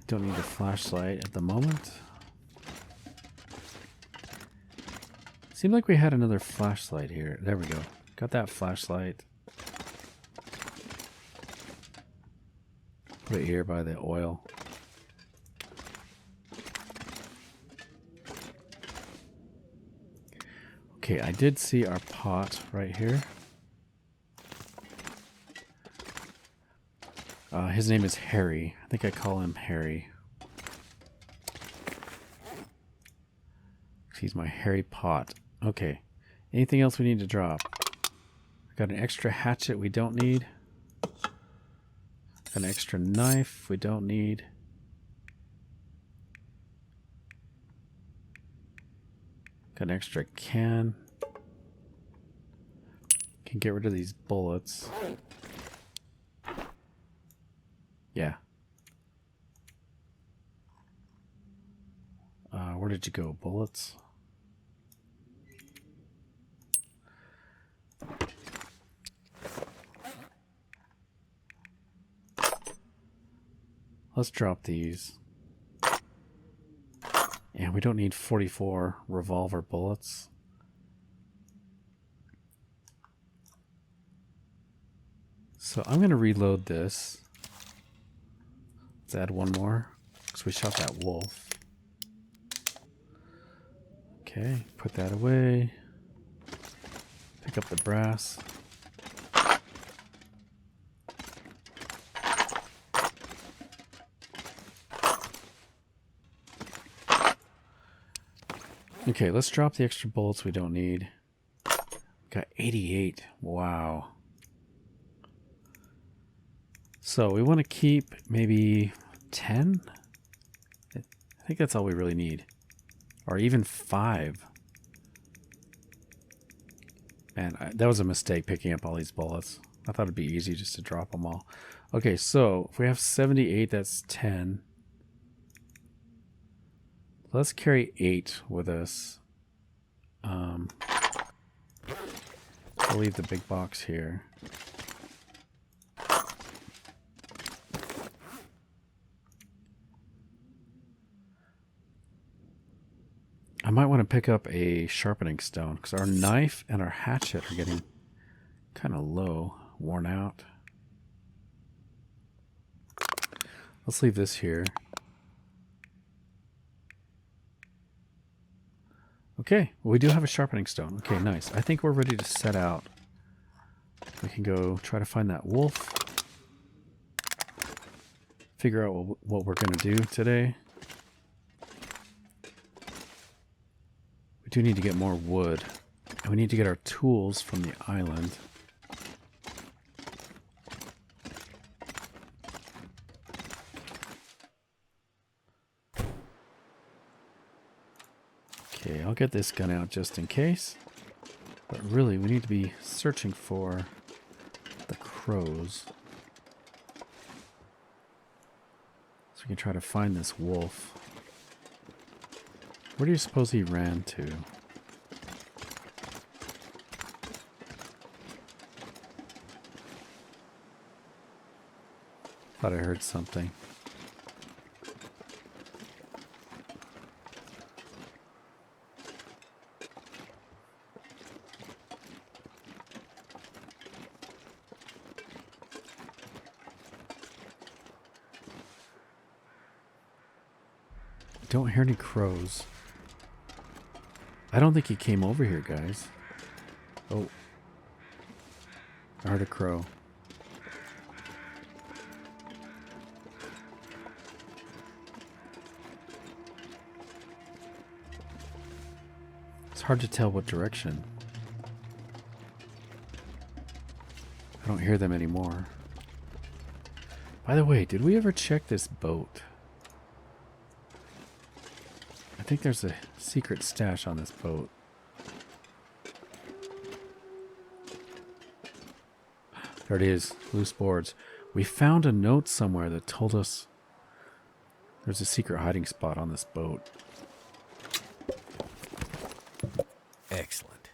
Don't need a flashlight at the moment. Seemed like we had another flashlight here. There we go. Got that flashlight. Put it here by the oil. Okay, I did see our pot right here. His name is Harry. I think I call him Harry. He's my Harry Pot. Okay. Anything else we need to drop? Got an extra hatchet we don't need. Got an extra knife we don't need. Got an extra can. Can get rid of these bullets. Yeah. Where did you go? Bullets? Let's drop these. And we don't need 44 revolver bullets. So I'm going to reload this. Let's add one more, because we shot that wolf. Okay, put that away. Pick up the brass. Okay, let's drop the extra bullets we don't need. Got 88. Wow. So we want to keep maybe 10? I think that's all we really need. Or even 5. Man, that was a mistake picking up all these bullets. I thought it'd be easy just to drop them all. Okay, so if we have 78, that's 10. Let's carry 8 with us. I'll leave the big box here. I might want to pick up a sharpening stone because our knife and our hatchet are getting kind of low, worn out. Let's leave this here. Okay, well, we do have a sharpening stone. Okay, nice. I think we're ready to set out. We can go try to find that wolf. Figure out what we're going to do today. We do need to get more wood. And we need to get our tools from the island. Okay, I'll get this gun out just in case. But really, we need to be searching for the crows. So we can try to find this wolf. Where do you suppose he ran to? Thought I heard something. Don't hear any crows. I don't think he came over here, guys. Oh. I heard a crow. It's hard to tell what direction. I don't hear them anymore. By the way, did we ever check this boat? I think there's a secret stash on this boat. There it is, loose boards. We found a note somewhere that told us there's a secret hiding spot on this boat. Excellent.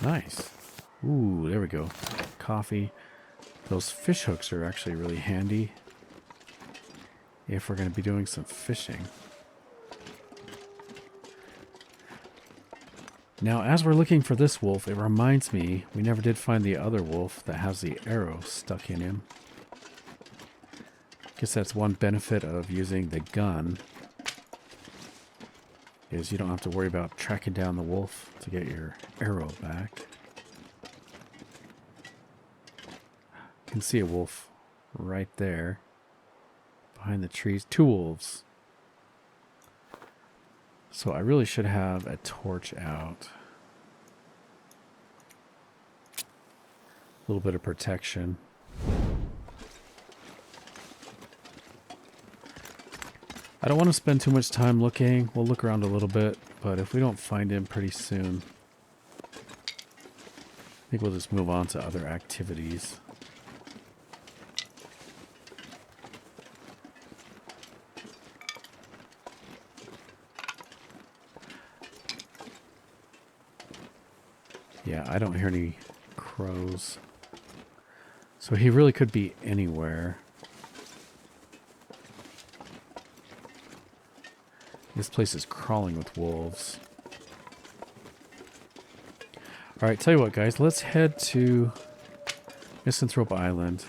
Nice. Ooh, there we go. Coffee. Those fish hooks are actually really handy if we're going to be doing some fishing. Now, as we're looking for this wolf, it reminds me we never did find the other wolf that has the arrow stuck in him. Guess that's one benefit of using the gun, is you don't have to worry about tracking down the wolf to get your arrow back. You can see a wolf right there. Behind the trees. 2 wolves. So I really should have a torch out. A little bit of protection. I don't want to spend too much time looking. We'll look around a little bit, but if we don't find him pretty soon, I think we'll just move on to other activities. I don't hear any crows. So he really could be anywhere. This place is crawling with wolves. Alright, tell you what, guys. Let's head to Misanthrope Island.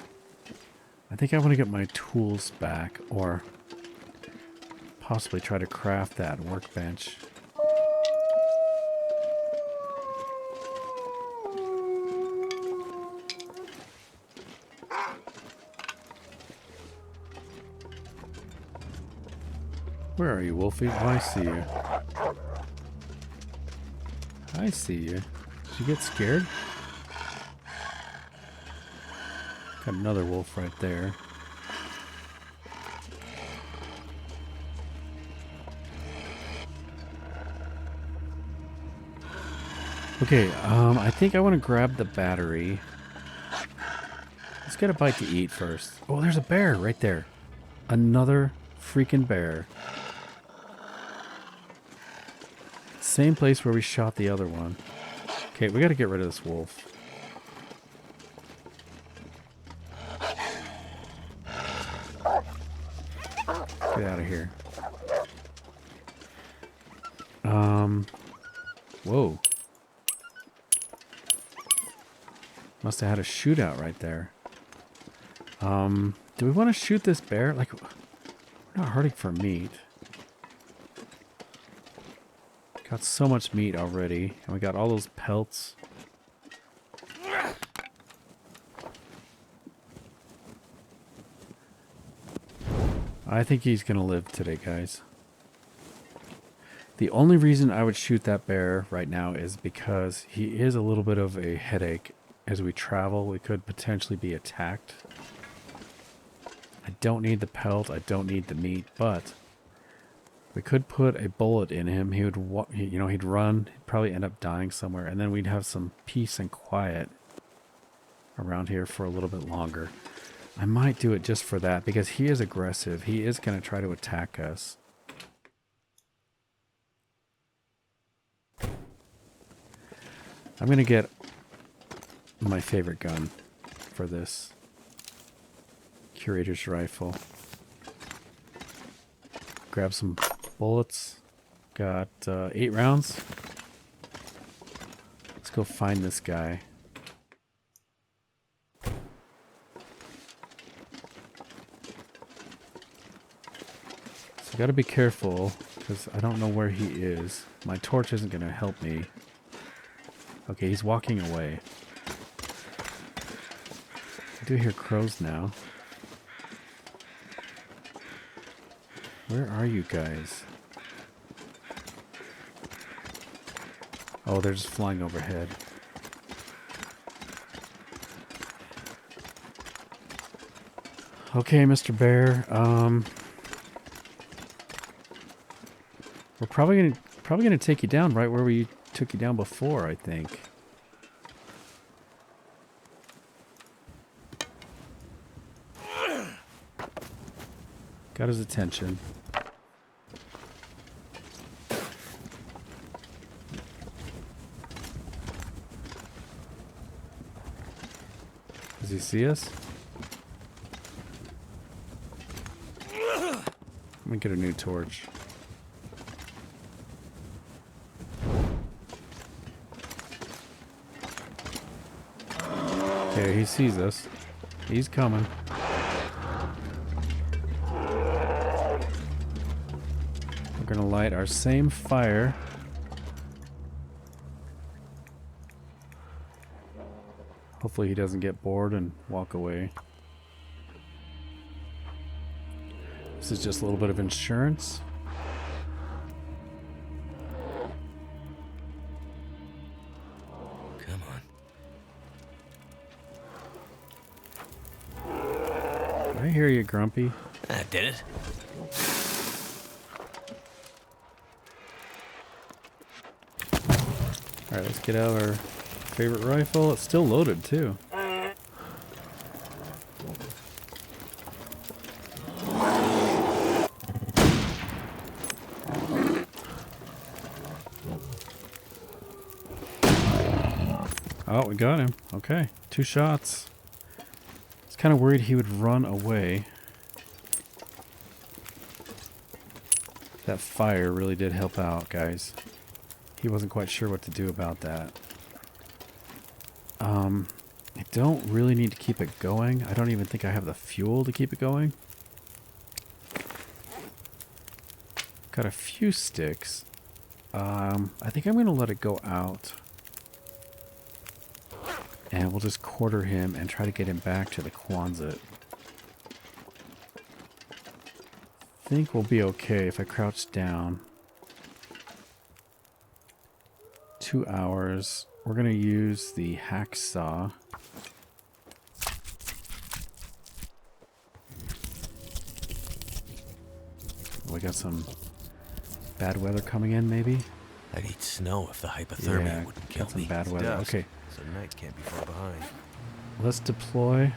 I think I want to get my tools back, or possibly try to craft that workbench. Where are you, Wolfie? Oh, I see you. I see you. Did you get scared? Got another wolf right there. Okay, I think I want to grab the battery. Let's get a bite to eat first. Oh, there's a bear right there. Another freaking bear. Same place where we shot the other one. Okay, we got to get rid of this wolf. Get out of here. Whoa. Must have had a shootout right there. Do we want to shoot this bear? Like, we're not hurting for meat. Got so much meat already, and we got all those pelts. I think he's gonna live today, guys. The only reason I would shoot that bear right now is because he is a little bit of a headache. As we travel, we could potentially be attacked. I don't need the pelt, I don't need the meat, but we could put a bullet in him. He would, he'd run, he'd probably end up dying somewhere, and then we'd have some peace and quiet around here for a little bit longer. I might do it just for that, because he is aggressive. He is going to try to attack us. I'm going to get my favorite gun for this. Curator's rifle. Grab some bullets. Got 8 rounds. Let's go find this guy. So gotta be careful, because I don't know where he is. My torch isn't gonna help me. Okay, he's walking away. I do hear crows now. Where are you guys? Oh, they're just flying overhead. Okay, Mr. Bear. We're probably gonna take you down right where we took you down before, I think. Got his attention. Does he see us? Let me get a new torch. Okay, he sees us. He's coming. We're gonna light our same fire. Hopefully he doesn't get bored and walk away. This is just a little bit of insurance. Come on. I hear you, Grumpy. That did it. Alright, let's get out our favorite rifle. It's still loaded, too. we got him. Okay, 2 shots. I was kind of worried he would run away. That fire really did help out, guys. He wasn't quite sure what to do about that. I don't really need to keep it going. I don't even think I have the fuel to keep it going. Got a few sticks. I think I'm going to let it go out. And we'll just quarter him and try to get him back to the Quonset. I think we'll be okay if I crouch down. 2 hours. We're going to use the hacksaw. We got some bad weather coming in, maybe? I'd eat snow if the hypothermia wouldn't kill got some me. bad It's weather. dusk, Okay, so night can't be far behind. let's deploy.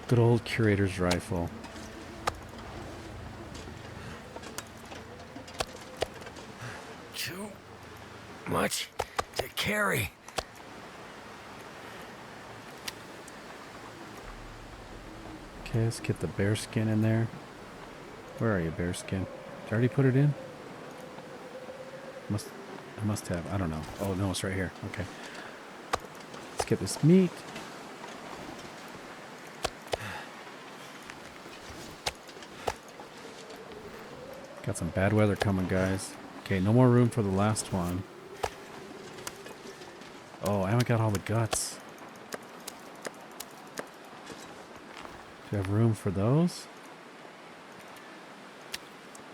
Good old curator's rifle. Too much to carry. Okay, let's get the bear skin in there. Where are you, bear skin? Did I already put it in? I must have. I don't know. Oh, no, it's right here. Okay. Let's get this meat. Got some bad weather coming, guys. Okay, no more room for the last one. Oh, I haven't got all the guts. Do you have room for those?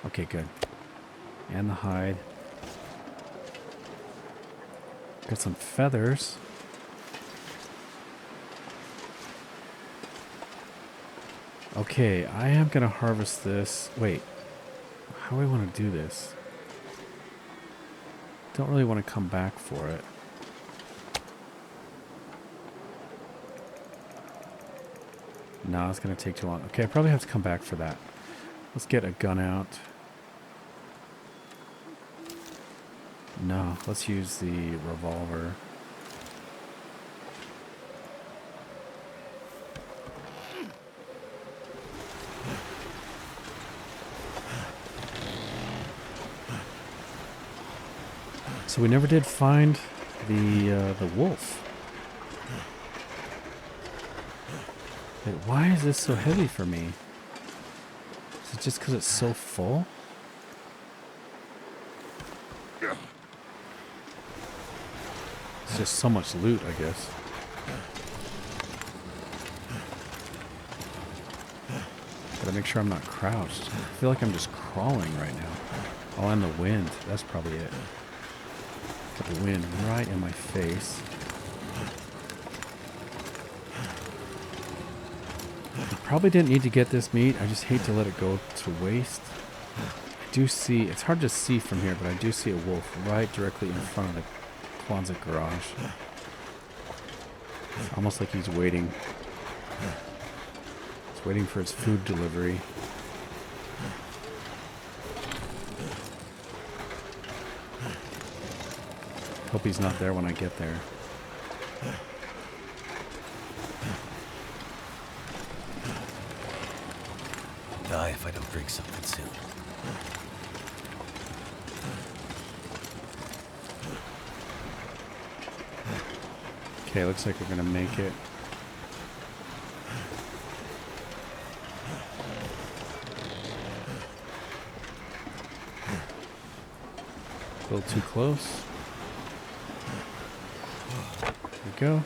Okay, good. And the hide. Got some feathers. Okay, I am going to harvest this. Wait. How do I want to do this? Don't really want to come back for it. No, it's going to take too long. Okay, I probably have to come back for that. Let's get a gun out. No, let's use the revolver. So we never did find the wolf. Wait, why is this so heavy for me? Is it just because it's so full? It's just so much loot, I guess. Gotta make sure I'm not crouched. I feel like I'm just crawling right now. Oh, and the wind. That's probably it. Got the wind right in my face. I probably didn't need to get this meat. I just hate to let it go to waste. I do see, it's hard to see from here, but I do see a wolf right directly in front of the Quonset garage. It's almost like he's waiting. He's waiting for his food delivery. Hope he's not there when I get there. Die if I don't drink something soon. Okay, looks like we're gonna make it. A little too close. There we go.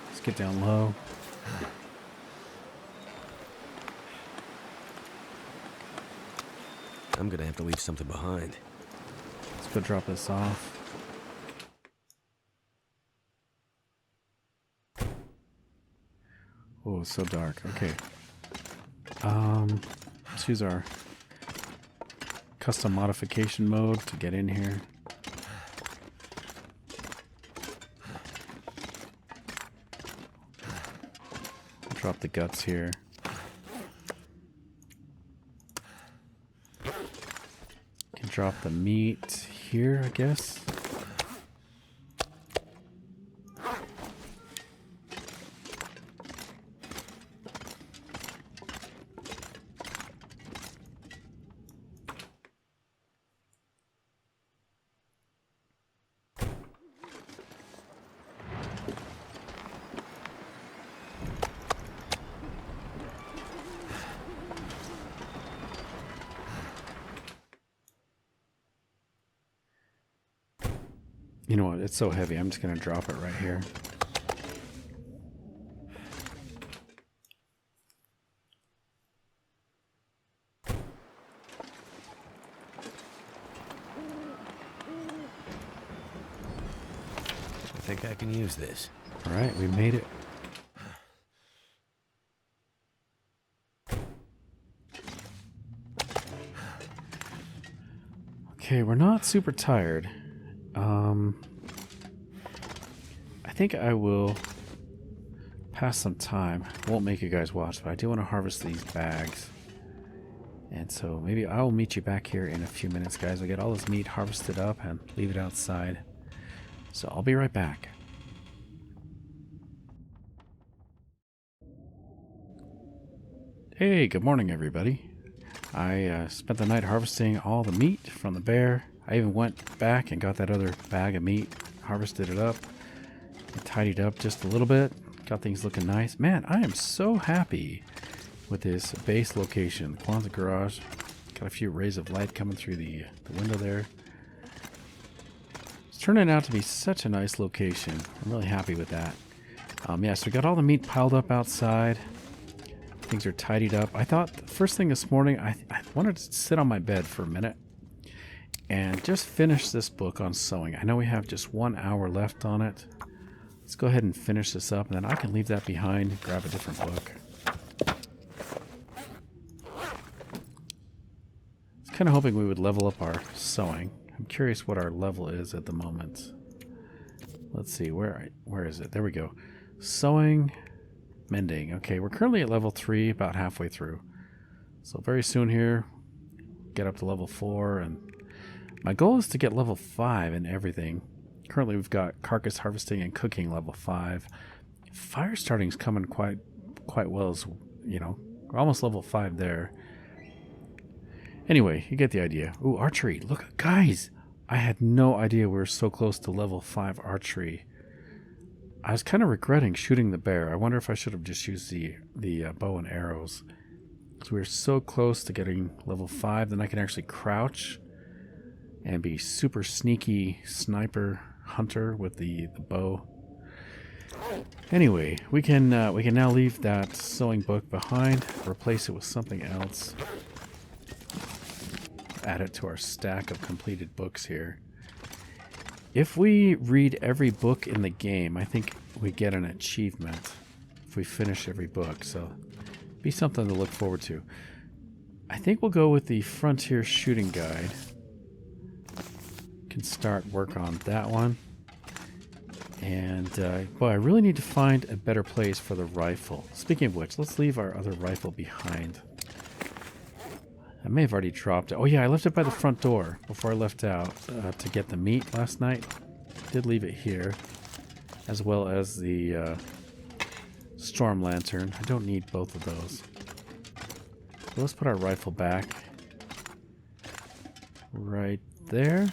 Let's get down low. I'm gonna have to leave something behind. Let's go drop this off. Oh, it's so dark. Okay. Let's use our custom modification mode to get in here. Drop the guts here. Can drop the meat here, I guess. You know what? It's so heavy. I'm just going to drop it right here. I think I can use this. All right, we made it. Okay, we're not super tired. I think I will pass some time. Won't make you guys watch, but I do want to harvest these bags. And so maybe I will meet you back here in a few minutes, guys. I'll get all this meat harvested up and leave it outside. So I'll be right back. Hey, good morning, everybody. I spent the night harvesting all the meat from the bear. I even went back and got that other bag of meat, harvested it up, and tidied up just a little bit, got things looking nice. Man, I am so happy with this base location, the closet garage. Got a few rays of light coming through the window there. It's turning out to be such a nice location. I'm really happy with that. Yeah, so we got all the meat piled up outside. Things are tidied up. I thought the first thing this morning, I wanted to sit on my bed for a minute and just finish this book on sewing. I know we have just 1 hour left on it. Let's go ahead and finish this up, and then I can leave that behind and grab a different book. I was kind of hoping we would level up our sewing. I'm curious what our level is at the moment. Let's see, where is it? There we go. Sewing, mending. Okay, we're currently at level 3, about halfway through. So very soon here, get up to level 4, and my goal is to get level 5 in everything. Currently we've got carcass harvesting and cooking level 5. Fire starting's coming quite well, as you know. We're almost level 5 there. Anyway, you get the idea. Ooh, archery. Look, guys, I had no idea we were so close to level 5 archery. I was kind of regretting shooting the bear. I wonder if I should have just used the bow and arrows. So we were so close to getting level 5, then I can actually crouch and be super sneaky sniper hunter with the bow. Anyway, we can now leave that sewing book behind, replace it with something else. Add it to our stack of completed books here. If we read every book in the game, I think we get an achievement if we finish every book. So be something to look forward to. I think we'll go with the Frontier Shooting Guide. Can start work on that one. And boy, I really need to find a better place for the rifle. Speaking of which, let's leave our other rifle behind. I may have already dropped it. Oh yeah, I left it by the front door before I left out to get the meat last night. Did leave it here, as well as the storm lantern. I don't need both of those. So let's put our rifle back right there.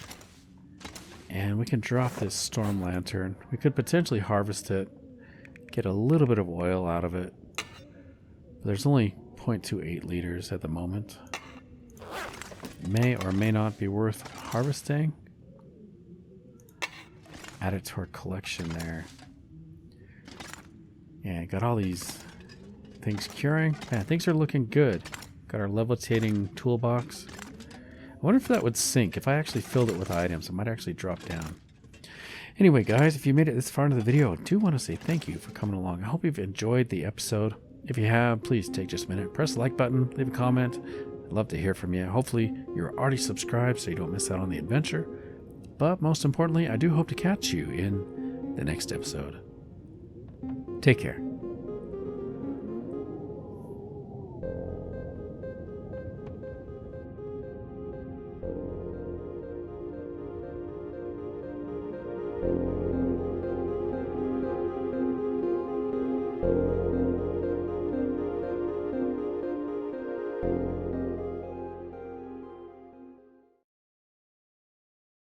And we can drop this storm lantern. We could potentially harvest it, get a little bit of oil out of it. But there's only 0.28 liters at the moment. May or may not be worth harvesting. Add it to our collection there. Yeah, got all these things curing. Man, things are looking good. Got our levitating toolbox. I wonder if that would sink. If I actually filled it with items, it might actually drop down. Anyway, guys, if you made it this far into the video, I do want to say thank you for coming along. I hope you've enjoyed the episode. If you have, please take just a minute. Press the like button. Leave a comment. I'd love to hear from you. Hopefully, you're already subscribed so you don't miss out on the adventure. But most importantly, I do hope to catch you in the next episode. Take care.